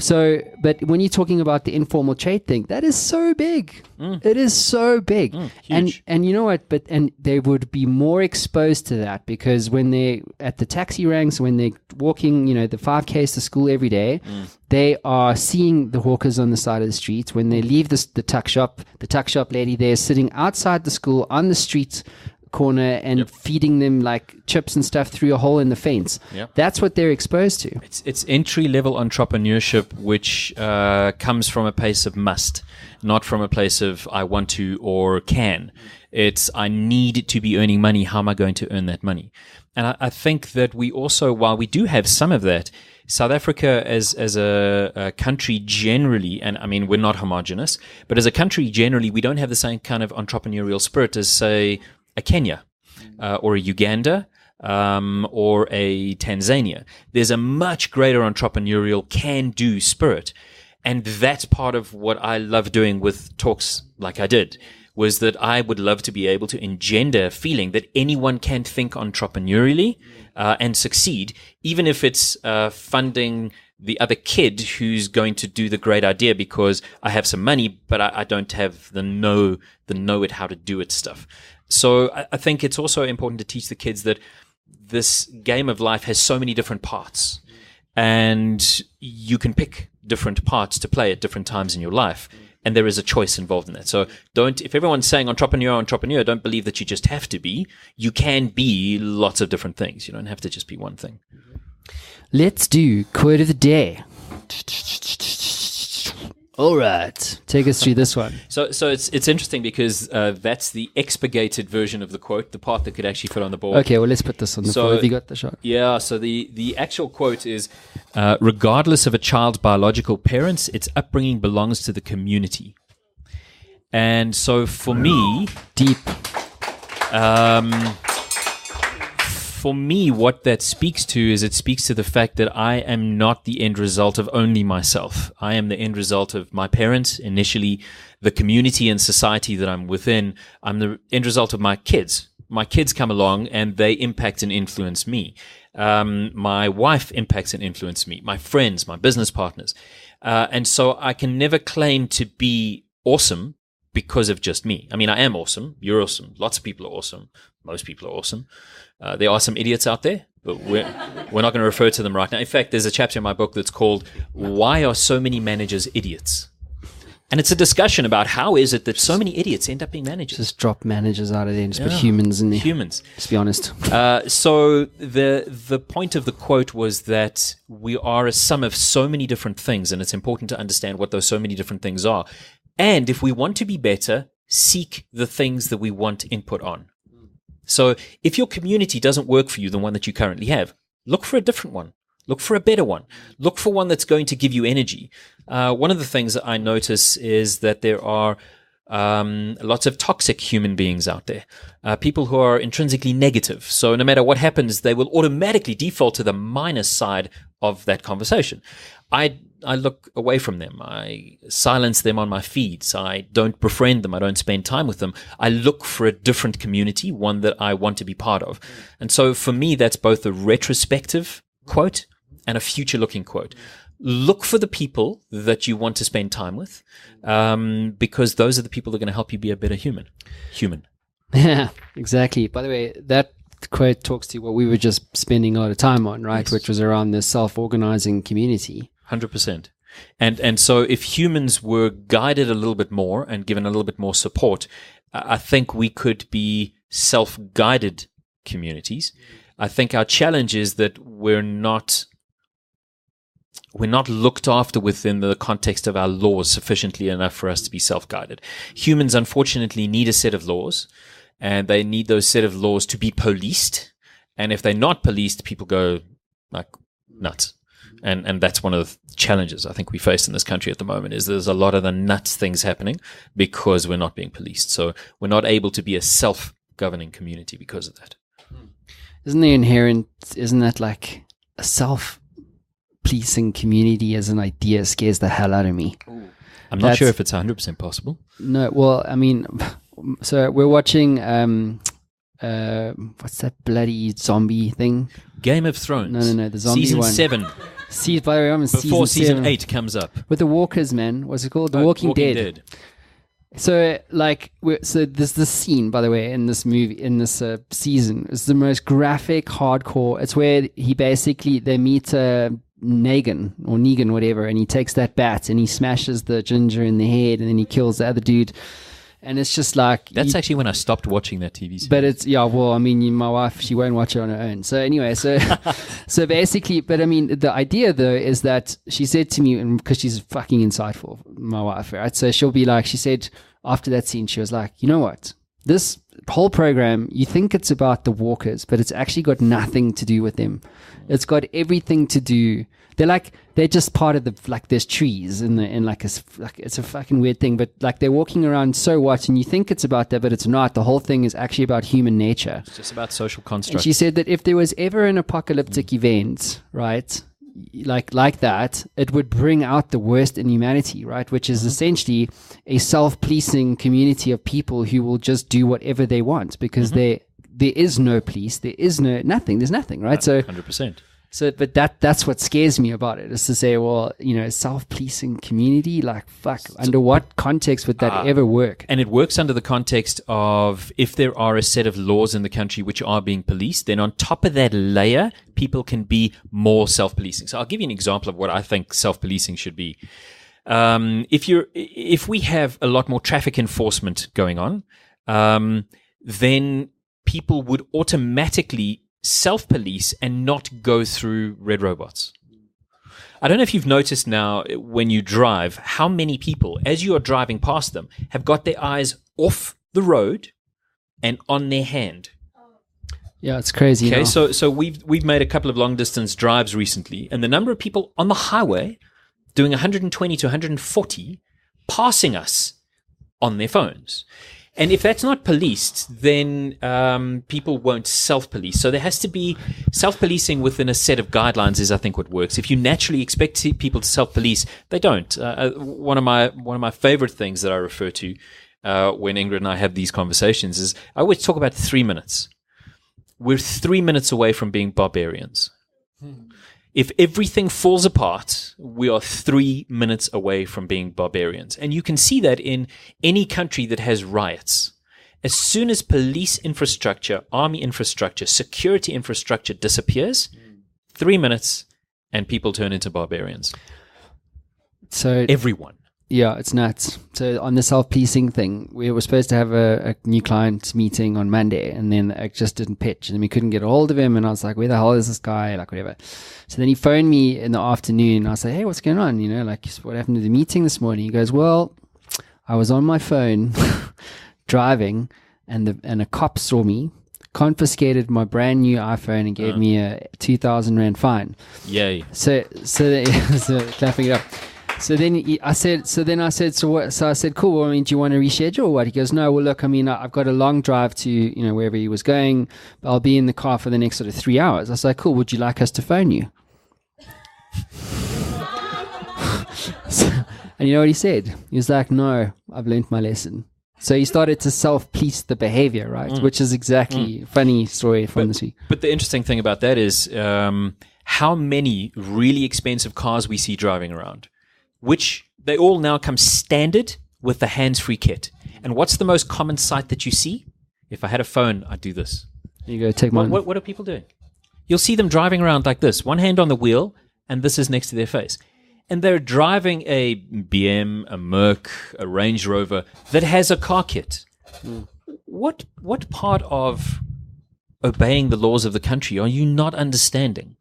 So, but when you're talking about the informal trade thing, that is so big. It is so big. Huge. And you know what? And they would be more exposed to that because when they're at the taxi ranks, when they're walking, the 5Ks to school every day, they are seeing the hawkers on the side of the street. When they leave the tuck shop lady there sitting outside the school on the street corner and feeding them like chips and stuff through a hole in the fence. That's what they're exposed to. It's entry-level entrepreneurship, which comes from a place of must, not from a place of I want to or can. It's I need to be earning money. How am I going to earn that money? And I think that we also, while we do have some of that, South Africa as a country generally, and I mean, we're not homogenous, but as a country generally, we don't have the same kind of entrepreneurial spirit as, say, a Kenya or a Uganda or a Tanzania. There's a much greater entrepreneurial can-do spirit. And that's part of what I love doing with talks like I did, was that I would love to be able to engender a feeling that anyone can think entrepreneurially and succeed, even if it's funding the other kid who's going to do the great idea because I have some money, but I don't have the know it how to do it stuff. So I think it's also important to teach the kids that this game of life has so many different parts, and you can pick different parts to play at different times in your life, and there is a choice involved in that. So if everyone's saying entrepreneur, don't believe that you just have to be. You can be lots of different things. You don't have to just be one thing. Let's do quote of the day. All right, take us through this one. So it's interesting because that's the expurgated version of the quote, the part that could actually fit on the board. Okay, well, let's put this on the board. Have you got the shot? Yeah, so the actual quote is, regardless of a child's biological parents, its upbringing belongs to the community. And so for me... Deep. For me, what that speaks to is it speaks to the fact that I am not the end result of only myself. I am the end result of my parents, initially the community and society that I'm within. I'm the end result of my kids, my kids come along and they impact and influence me. My wife impacts and influences me. My friends, my business partners. And so I can never claim to be awesome because of just me. I mean, I am awesome. You're awesome. Lots of people are awesome. Most people are awesome. There are some idiots out there, but we're not going to refer to them right now. In fact, there's a chapter in my book that's called "Why Are So Many Managers Idiots?" And it's a discussion about how is it that so many idiots end up being managers. Just drop managers out of there and just put humans in there. Humans. Let's be honest. So the point of the quote was that we are a sum of so many different things, and it's important to understand what those so many different things are. And if we want to be better, seek the things that we want input on. So if your community doesn't work for you, the one that you currently have, look for a different one. Look for a better one. Look for one that's going to give you energy. One of the things that I notice is that there are lots of toxic human beings out there, people who are intrinsically negative. So no matter what happens, they will automatically default to the minus side of that conversation. I look away from them. I silence them on my feeds. I don't befriend them. I don't spend time with them. I look for a different community, one that I want to be part of. And so for me, that's both a retrospective quote and a future-looking quote. Look for the people that you want to spend time with, because those are the people that are going to help you be a better human. Yeah, exactly. By the way, that quote talks to what we were just spending a lot of time on, right? Yes. Which was around the self-organizing community. 100%. And so if humans were guided a little bit more and given a little bit more support, I think we could be self-guided communities. I think our challenge is that we're not looked after within the context of our laws sufficiently enough for us to be self-guided. Humans, unfortunately, need a set of laws, and they need those set of laws to be policed. And if they're not policed, people go like nuts. And that's one of the challenges I think we face in this country at the moment, is there's a lot of the nuts things happening because we're not being policed. So we're not able to be a self-governing community because of that. Isn't that like a self-policing community as an idea scares the hell out of me? I'm not sure if it's 100% possible. No, well, I mean, so we're watching, what's that bloody zombie thing? Game of Thrones. No, the zombie Season one. 7. By the way, I'm in Before season 7. 8 comes up. With the walkers, man. What's it called? The Walking Dead. So, so there's this scene, by the way, in this movie, in this season. It's the most graphic, hardcore. It's where they meet Negan, whatever, and he takes that bat and he smashes the ginger in the head, and then he kills the other dude. And it's just like... That's actually when I stopped watching that TV series. But it's... Yeah, well, I mean, my wife, she won't watch it on her own. So anyway, so basically... But I mean, the idea, though, is that she said to me, because she's fucking insightful, my wife, right? So she'll be like... She said, after that scene, she was like, you know what? This whole program, you think it's about the walkers, but it's actually got nothing to do with them. It's got everything to do... They're just part of the, like, there's trees it's a fucking weird thing, but like they're walking around, so what? And you think it's about that, but it's not. The whole thing is actually about human nature. It's just about social constructs. And she said that if there was ever an apocalyptic event, right, like that, it would bring out the worst in humanity, right? Which is essentially a self-policing community of people who will just do whatever they want because there is no police, there is nothing, there's nothing, right? So 100%. So, but that's what scares me about it, is to say, well, self-policing community, like, fuck, under what context would that ever work? And it works under the context of, if there are a set of laws in the country which are being policed, then on top of that layer, people can be more self-policing. So I'll give you an example of what I think self-policing should be. If we have a lot more traffic enforcement going on, then people would automatically self-police and not go through red robots. I don't know if you've noticed now when you drive how many people, as you are driving past them, have got their eyes off the road and on their hand. Yeah, it's crazy. Okay, so we've made a couple of long distance drives recently, and the number of people on the highway doing 120 to 140 passing us on their phones. And if that's not policed, then people won't self-police. So there has to be self-policing within a set of guidelines is, I think, what works. If you naturally expect people to self-police, they don't. One of my favorite things that I refer to when Ingrid and I have these conversations is I always talk about 3 minutes. We're 3 minutes away from being barbarians. If everything falls apart, we are 3 minutes away from being barbarians. And you can see that in any country that has riots. As soon as police infrastructure, army infrastructure, security infrastructure disappears, 3 minutes, and people turn into barbarians. So everyone. Yeah, it's nuts. So on the self-policing thing, we were supposed to have a new client meeting on Monday, and then it just didn't pitch, and we couldn't get a hold of him, and I was like, where the hell is this guy? Like, whatever. So then he phoned me in the afternoon, and I was like, hey, what's going on? You know, like, what happened to the meeting this morning? He goes, well, I was on my phone driving, and a cop saw me, confiscated my brand new iPhone, and gave me a 2,000 Rand fine. Yay. So clapping it up. So I said, so what? So I said, cool. Well, I mean, do you want to reschedule or what? He goes, no. Well, look, I mean, I've got a long drive to, you know, wherever he was going. I'll be in the car for the next sort of 3 hours. I was like, cool. Would you like us to phone you? And you know what he said? He was like, no, I've learned my lesson. So he started to self-police the behavior, right? Which is exactly funny story from this week. But the interesting thing about that is how many really expensive cars we see driving around, which they all now come standard with the hands-free kit. And what's the most common sight that you see? If I had a phone, I'd do this. You go take mine. What are people doing? You'll see them driving around like this, one hand on the wheel, and this is next to their face. And they're driving a BM, a Merc, a Range Rover that has a car kit. What part of obeying the laws of the country are you not understanding?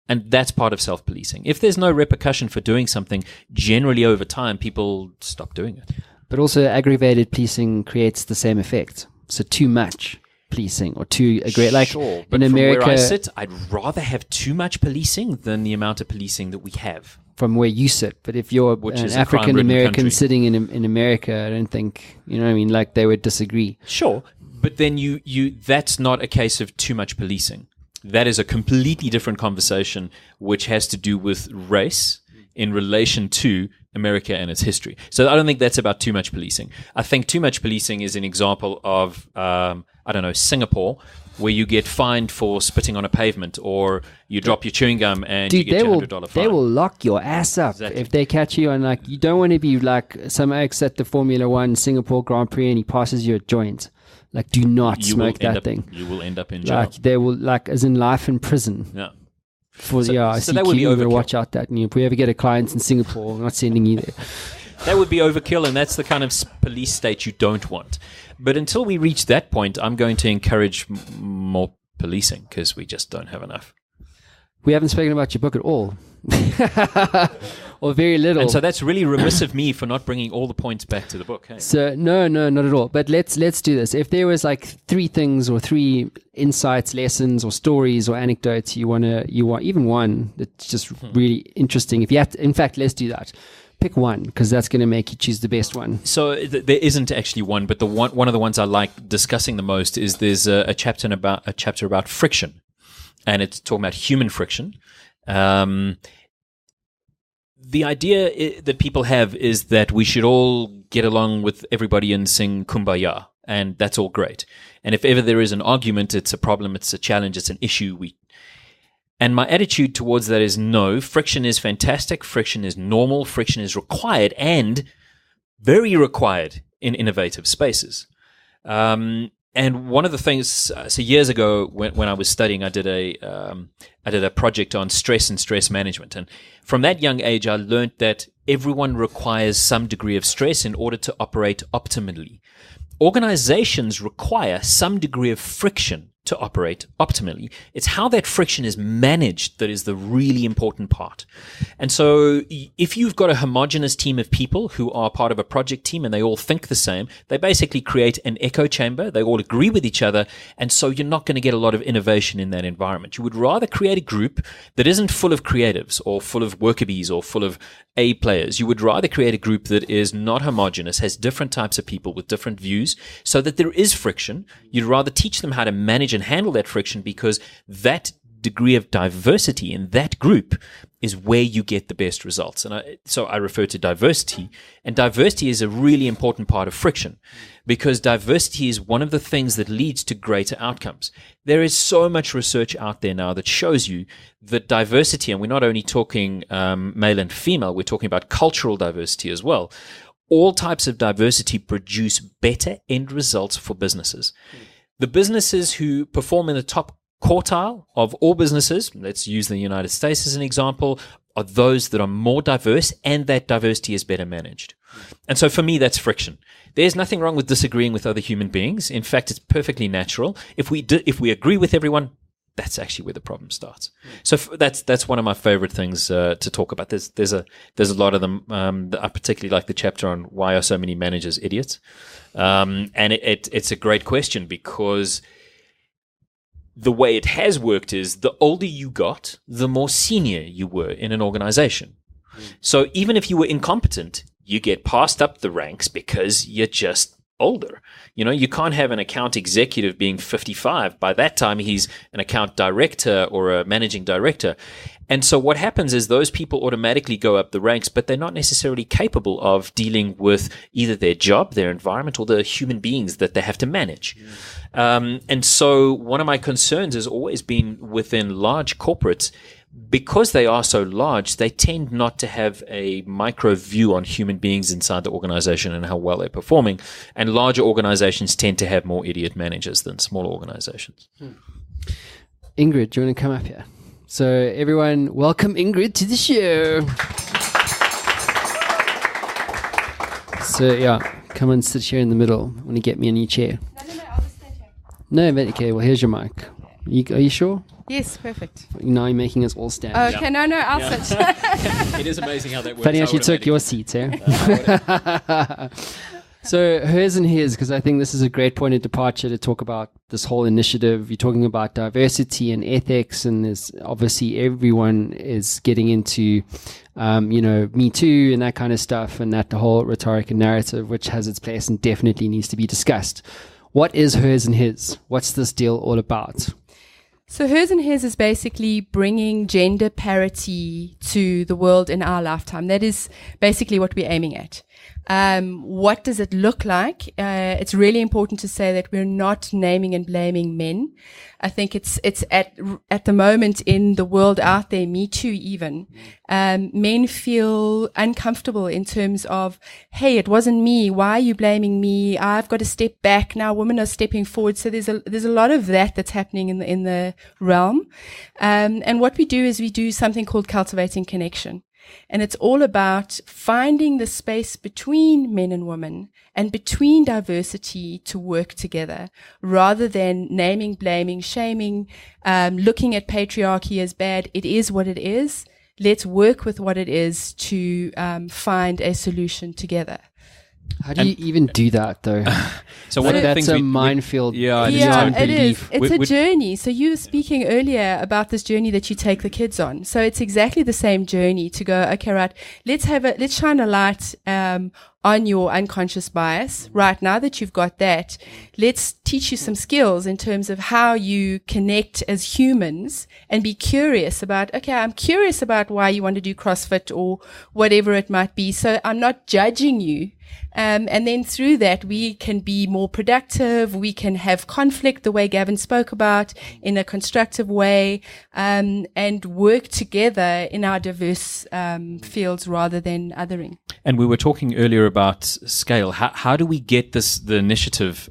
And that's part of self-policing. If there's no repercussion for doing something, generally over time, people stop doing it. But also aggravated policing creates the same effect. So too much policing or too aggressive. Like sure, but in America, from where I sit, I'd rather have too much policing than the amount of policing that we have. From where you sit. But if you're an African American sitting in America, I don't think, you know what I mean, like they would disagree. Sure. But then that's not a case of too much policing. That is a completely different conversation, which has to do with race in relation to America and its history. So I don't think that's about too much policing. I think too much policing is an example of, Singapore, where you get fined for spitting on a pavement, or you drop your chewing gum and you get $100 fine. They will lock your ass up if they catch you. And like, you don't want to be like some ex at the Formula One Singapore Grand Prix and he passes you a joint. Like, do not smoke that thing. You will end up in jail. Like, they will, like, as in life in prison. Yeah. So that would be overkill. Watch out that. If we ever get a client in Singapore, we're not sending you there. That would be overkill, and that's the kind of police state you don't want. But until we reach that point, I'm going to encourage more policing because we just don't have enough. We haven't spoken about your book at all. Or very little. And so that's really remiss of me for not bringing all the points back to the book. Hey? So no, not at all. But let's do this. If there was like 3 things or 3 insights, lessons, or stories or anecdotes you want even one that's just really interesting. If you have to, in fact, let's do that. Pick one, because that's going to make you choose the best one. So there isn't actually one, but one of the ones I like discussing the most is there's a chapter about friction, and it's talking about human friction. The idea that people have is that we should all get along with everybody and sing Kumbaya, and that's all great. And if ever there is an argument, it's a problem, it's a challenge, it's an issue. And my attitude towards that is no, friction is fantastic, friction is normal, friction is required, and very required in innovative spaces. And one of the things, so years ago when I was studying, I did a project on stress and stress management. And from that young age, I learned that everyone requires some degree of stress in order to operate optimally. Organizations require some degree of friction to operate optimally. It's how that friction is managed that is the really important part. And so if you've got a homogeneous team of people who are part of a project team and they all think the same, they basically create an echo chamber. They all agree with each other. And so you're not going to get a lot of innovation in that environment. You would rather create a group that isn't full of creatives or full of worker bees or full of A players. You would rather create a group that is not homogeneous, has different types of people with different views so that there is friction. You'd rather teach them how to manage and handle that friction, because that degree of diversity in that group is where you get the best results. And so I refer to diversity, and diversity is a really important part of friction, because diversity is one of the things that leads to greater outcomes. There is so much research out there now that shows you that diversity, and we're not only talking male and female, we're talking about cultural diversity as well. All types of diversity produce better end results for businesses. The businesses who perform in the top quartile of all businesses, let's use the United States as an example, are those that are more diverse and that diversity is better managed. And so for me, that's friction. There's nothing wrong with disagreeing with other human beings. In fact, it's perfectly natural. If we agree with everyone, that's actually where the problem starts. So that's one of my favorite things to talk about. There's a lot of them. I particularly like the chapter on why are so many managers idiots, and it's a great question, because the way it has worked is the older you got, the more senior you were in an organization. So even if you were incompetent, you get passed up the ranks because you're just older. You can't have an account executive being 55. By that time, he's an account director or a managing director. And so what happens is those people automatically go up the ranks, but they're not necessarily capable of dealing with either their job, their environment, or the human beings that they have to manage. And so one of my concerns has always been within large corporates, because they are so large, they tend not to have a micro view on human beings inside the organization and how well they're performing. And larger organizations tend to have more idiot managers than smaller organizations. Ingrid, do you want to come up here? So everyone, welcome Ingrid to the show. So yeah, come and sit here in the middle. Want to get me a new chair? No, I'll just stand here. No, but okay, well here's your mic. Are you sure? Yes, perfect. Now you're making us all stand. Okay, no, I'll sit. It is amazing how that works. Funny how she took your seat, eh? So hers and his, because I think this is a great point of departure to talk about this whole initiative. You're talking about diversity and ethics, and there's obviously everyone is getting into, Me Too and that kind of stuff, and that the whole rhetoric and narrative, which has its place and definitely needs to be discussed. What is hers and his? What's this deal all about? So hers and his is basically bringing gender parity to the world in our lifetime. That is basically what we're aiming at. What does it look like? It's really important to say that we're not naming and blaming men. I think it's at the moment in the world out there, Me Too even, men feel uncomfortable in terms of, hey, it wasn't me. Why are you blaming me? I've got to step back. Now women are stepping forward. So there's a lot of that's happening in the realm. And what we do is we do something called cultivating connection. And it's all about finding the space between men and women and between diversity to work together, rather than naming, blaming, shaming, looking at patriarchy as bad. It is what it is. Let's work with what it is to find a solution together. How do you even do that, though? So one of the things that's a minefield. It is. It's a journey. So you were speaking earlier about this journey that you take the kids on. So it's exactly the same journey to go, okay, right, let's shine a light on your unconscious bias. Right, now that you've got that, let's teach you some skills in terms of how you connect as humans and be curious about, okay, I'm curious about why you want to do CrossFit or whatever it might be. So I'm not judging you. And then through that, we can be more productive. We can have conflict the way Gavin spoke about in a constructive way, and work together in our diverse fields rather than othering. And we were talking earlier about scale. How do we get the initiative?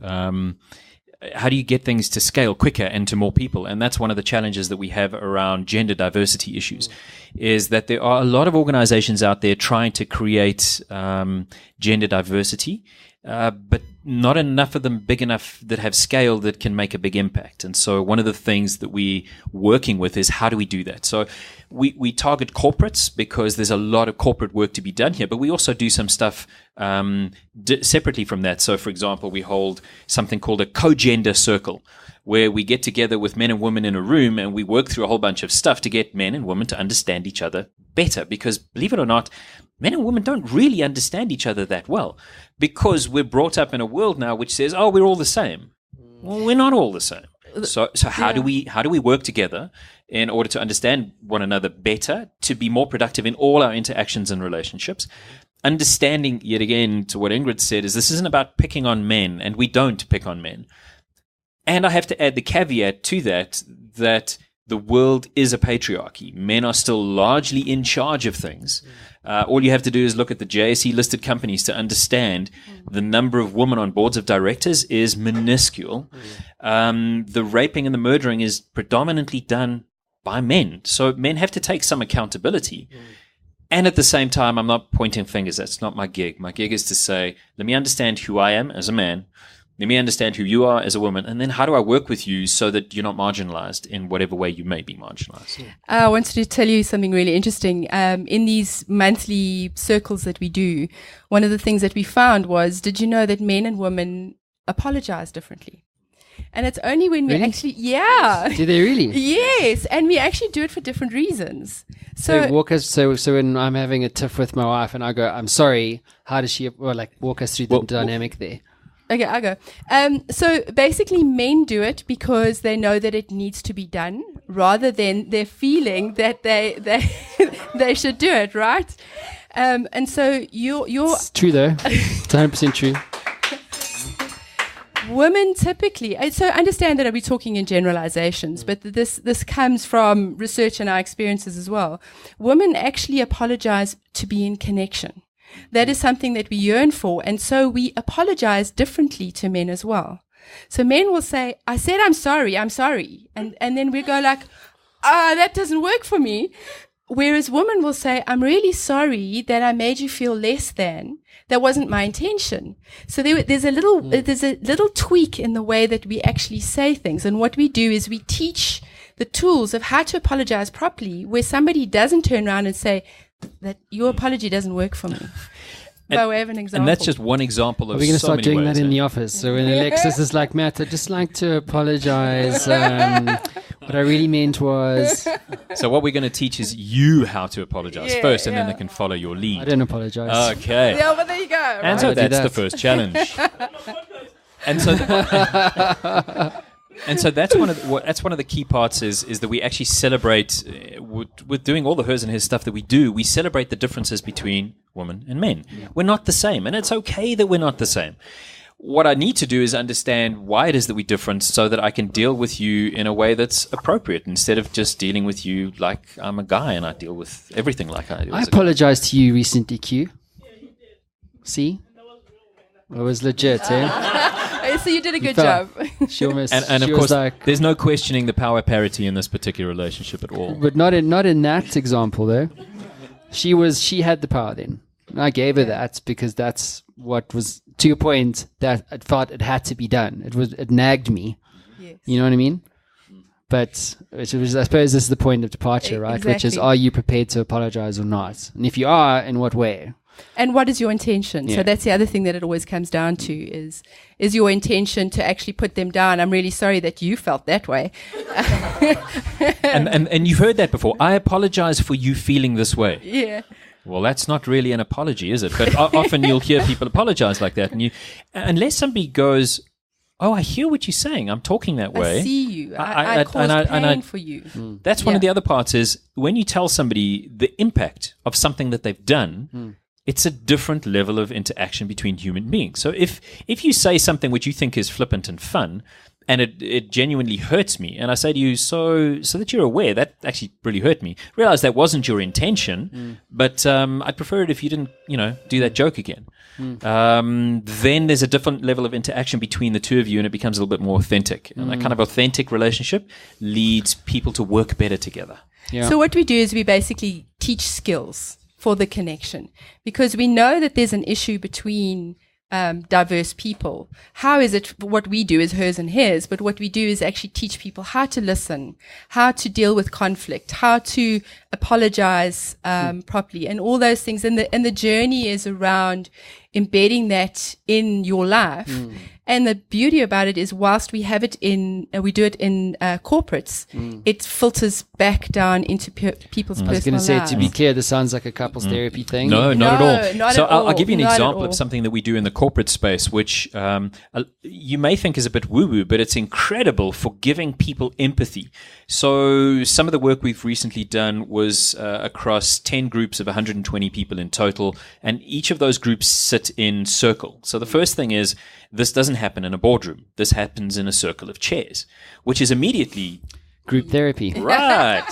How do you get things to scale quicker and to more people? And that's one of the challenges that we have around gender diversity issues, is that there are a lot of organizations out there trying to create gender diversity, but not enough of them big enough that have scale that can make a big impact. And so one of the things that we're working with is, how do we do that? So we target corporates because there's a lot of corporate work to be done here, but we also do some stuff separately from that. So for example, we hold something called a co-gender circle, where we get together with men and women in a room and we work through a whole bunch of stuff to get men and women to understand each other better. Because believe it or not, men and women don't really understand each other that well, because we're brought up in a world now which says, oh, we're all the same. Well, we're not all the same. So how do we work together in order to understand one another better, to be more productive in all our interactions and relationships. Understanding, yet again, to what Ingrid said, is this isn't about picking on men, and we don't pick on men. And I have to add the caveat to that the world is a patriarchy. Men are still largely in charge of things. All you have to do is look at the JSE listed companies to understand the number of women on boards of directors is minuscule. The raping and the murdering is predominantly done by men. So men have to take some accountability. And at the same time, I'm not pointing fingers. That's not my gig. My gig is to say, let me understand who I am as a man. Let me understand who you are as a woman, and then how do I work with you so that you're not marginalized in whatever way you may be marginalized? I wanted to tell you something really interesting. In these monthly circles that we do, one of the things that we found was, did you know that men and women apologize differently? And it's only when we actually, Do they really? Yes, and we actually do it for different reasons. So walk us. So when I'm having a tiff with my wife and I go, I'm sorry, how does she? Well, like walk us through the dynamic there. Okay, I'll go. So basically men do it because they know that it needs to be done rather than they're feeling that they they should do it, right? And so you're It's true though. It's 100% true. Women typically, so understand that I'll be talking in generalizations, but this comes from research and our experiences as well. Women actually apologize to be in connection. That is something that we yearn for. And so we apologize differently to men as well. So men will say, I said, I'm sorry. And then we go like, that doesn't work for me. Whereas women will say, I'm really sorry that I made you feel less than. That wasn't my intention. So there's a little tweak in the way that we actually say things. And what we do is we teach the tools of how to apologize properly, where somebody doesn't turn around and say, that your apology doesn't work for me. By way of an example. And that's just one example of We're going to so start many doing ways, that in the office. So when Alexis is like, Matt, I'd just like to apologize. What I really meant was... So what we're going to teach is you how to apologize first, and then they can follow your lead. I don't apologize. Okay. Yeah, but there you go. And so that's the first challenge. And so... And so that's one of the key parts is that we actually celebrate with doing all the hers and his stuff that we do. We celebrate the differences between women and men. Yeah. We're not the same, and it's okay that we're not the same. What I need to do is understand why it is that we're different, so that I can deal with you in a way that's appropriate, instead of just dealing with you like I'm a guy and I deal with everything like I do. I apologized to you recently, Q. See, it was legit, eh? So you did a good job. She almost, and of course, there's no questioning the power parity in this particular relationship at all. But not in that example though. She had the power then. And I gave her that because that's what was, to your point, that I thought it had to be done. It nagged me. Yes. You know what I mean? But I suppose this is the point of departure, right? Exactly. Which is, are you prepared to apologize or not? And if you are, in what way? And what is your intention? Yeah. So that's the other thing that it always comes down to is your intention to actually put them down? I'm really sorry that you felt that way. and you've heard that before. I apologize for you feeling this way. Yeah. Well, that's not really an apology, is it? But often you'll hear people apologize like that. And unless somebody goes, oh, I hear what you're saying. I'm talking that way. I see you. I caused pain for you. That's one of the other parts is when you tell somebody the impact of something that they've done, it's a different level of interaction between human beings. So if you say something which you think is flippant and fun, and it genuinely hurts me, and I say to you, so that you're aware, that actually really hurt me. Realize that wasn't your intention, but I'd prefer it if you didn't, do that joke again. Then there's a different level of interaction between the two of you, and it becomes a little bit more authentic. And that kind of authentic relationship leads people to work better together. Yeah. So what we do is we basically teach skills for the connection, because we know that there's an issue between diverse people. How is it? What we do is hers and his, but what we do is actually teach people how to listen, how to deal with conflict, how to apologize properly, and all those things. And the journey is around embedding that in your life And the beauty about it is, whilst we have it we do it in corporates, it filters back down into people's personal lives. I was going to say, to be clear, this sounds like a couples therapy thing. No, not at all. So I'll give you an Not at example all. of something that we do in the corporate space, which you may think is a bit woo-woo, but it's incredible for giving people empathy. So some of the work we've recently done was across 10 groups of 120 people in total, and each of those groups sit in circle. So the first thing is, this doesn't happen in a boardroom. This happens in a circle of chairs, which is immediately Group therapy. right.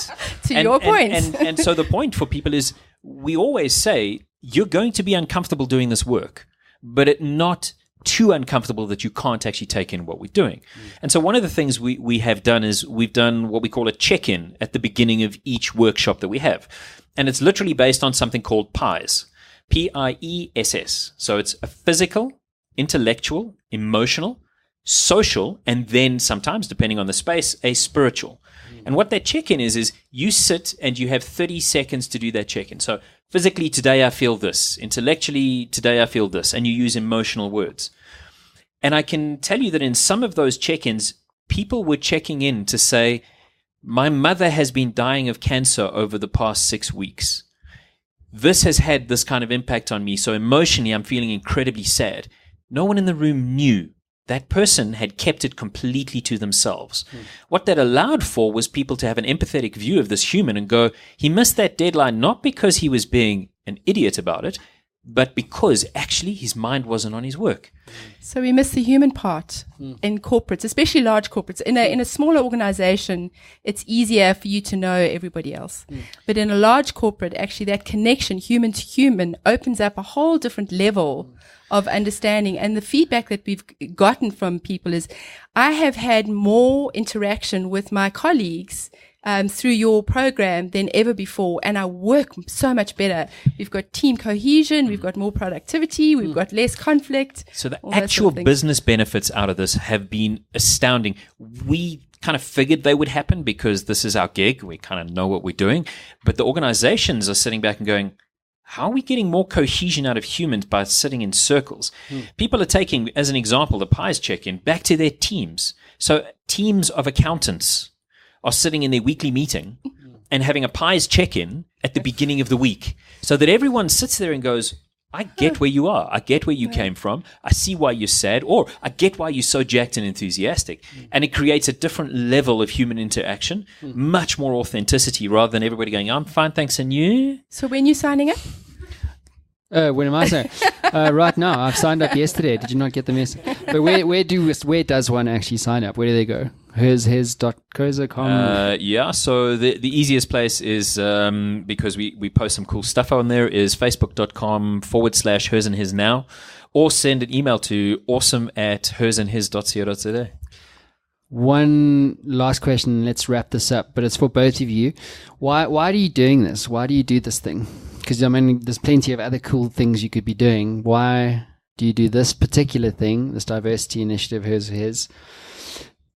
To your point. And so the point for people is, we always say, you're going to be uncomfortable doing this work, but not too uncomfortable that you can't actually take in what we're doing. And so one of the things we have done is we've done what we call a check-in at the beginning of each workshop that we have. And it's literally based on something called PIES. P-I-E-S-S. So it's a physical, intellectual, emotional, social, and then sometimes, depending on the space, a spiritual. And what that check-in is you sit and you have 30 seconds to do that check-in. So physically, today I feel this. Intellectually, today I feel this. And you use emotional words. And I can tell you that in some of those check-ins, people were checking in to say, my mother has been dying of cancer over the past 6 weeks. This has had this kind of impact on me. So emotionally, I'm feeling incredibly sad. No one in the room knew. That person had kept it completely to themselves. What that allowed for was people to have an empathetic view of this human and go, he missed that deadline not because he was being an idiot about it, but because actually his mind wasn't on his work. So we miss the human part in corporates, especially large corporates. In a smaller organization, it's easier for you to know everybody else. But in a large corporate, actually that connection, human to human, opens up a whole different level of understanding. And the feedback that we've gotten from people is, I have had more interaction with my colleagues through your program than ever before, and I work so much better. We've got team cohesion, we've got more productivity, we've got less conflict. So the actual business benefits out of this have been astounding. We kind of figured they would happen because this is our gig. We kind of know what we're doing. But the organizations are sitting back and going, how are we getting more cohesion out of humans by sitting in circles? People are taking, as an example, the PIES check-in back to their teams. So teams of accountants are sitting in their weekly meeting and having a PIES check-in at the beginning of the week, so that everyone sits there and goes, I get where you are. I get where you came from. I see why you're sad, or I get why you're so jacked and enthusiastic. And it creates a different level of human interaction, much more authenticity, rather than everybody going, I'm fine, thanks, and you? So when you signing up? When am I saying? Right now. I've signed up yesterday. Did you not get the message? But where does one actually sign up? Where do they go? his.co.com? Yeah, so the easiest place is, because we post some cool stuff on there, is facebook.com/hers and his now, or send an email to awesome@hersandhis.co.za. One last question, let's wrap this up, but it's for both of you. Why are you doing this? Why do you do this thing? Because, I mean, there's plenty of other cool things you could be doing. Why do you do this particular thing, this diversity initiative, hers or his?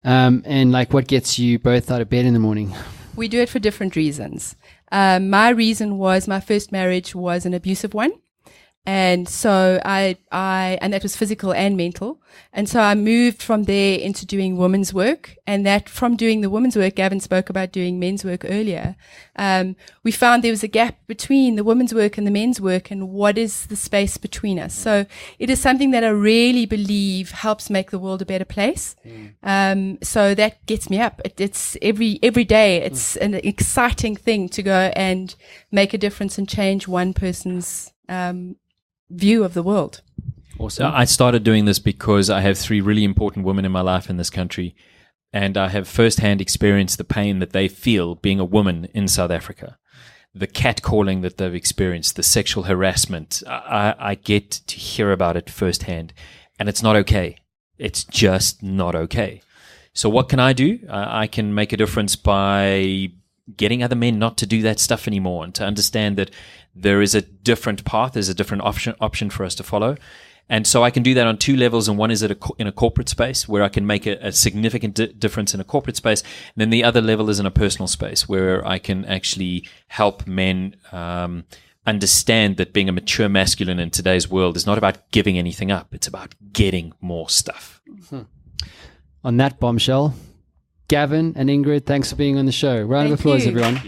And like, what gets you both out of bed in the morning? We do it for different reasons. My reason was my first marriage was an abusive one. And so and that was physical and mental. And so I moved from there into doing women's work, and that from doing the women's work, Gavin spoke about doing men's work earlier. We found there was a gap between the women's work and the men's work, and what is the space between us? So it is something that I really believe helps make the world a better place. So that gets me up. It's every day. It's an exciting thing to go and make a difference and change one person's, view of the world. Awesome. I started doing this because I have 3 really important women in my life in this country, and I have firsthand experienced the pain that they feel being a woman in South Africa, the catcalling that they've experienced, the sexual harassment. I get to hear about it firsthand, and it's not okay. It's just not okay. So what can I do? I can make a difference by getting other men not to do that stuff anymore, and to understand that there is a different path, there's a different option for us to follow. And so I can do that on 2 levels, and one is in a corporate space where I can make a significant difference in a corporate space. And then the other level is in a personal space where I can actually help men understand that being a mature masculine in today's world is not about giving anything up. It's about getting more stuff. On that bombshell, Gavin and Ingrid, thanks for being on the show. Round of Thank applause, you. everyone.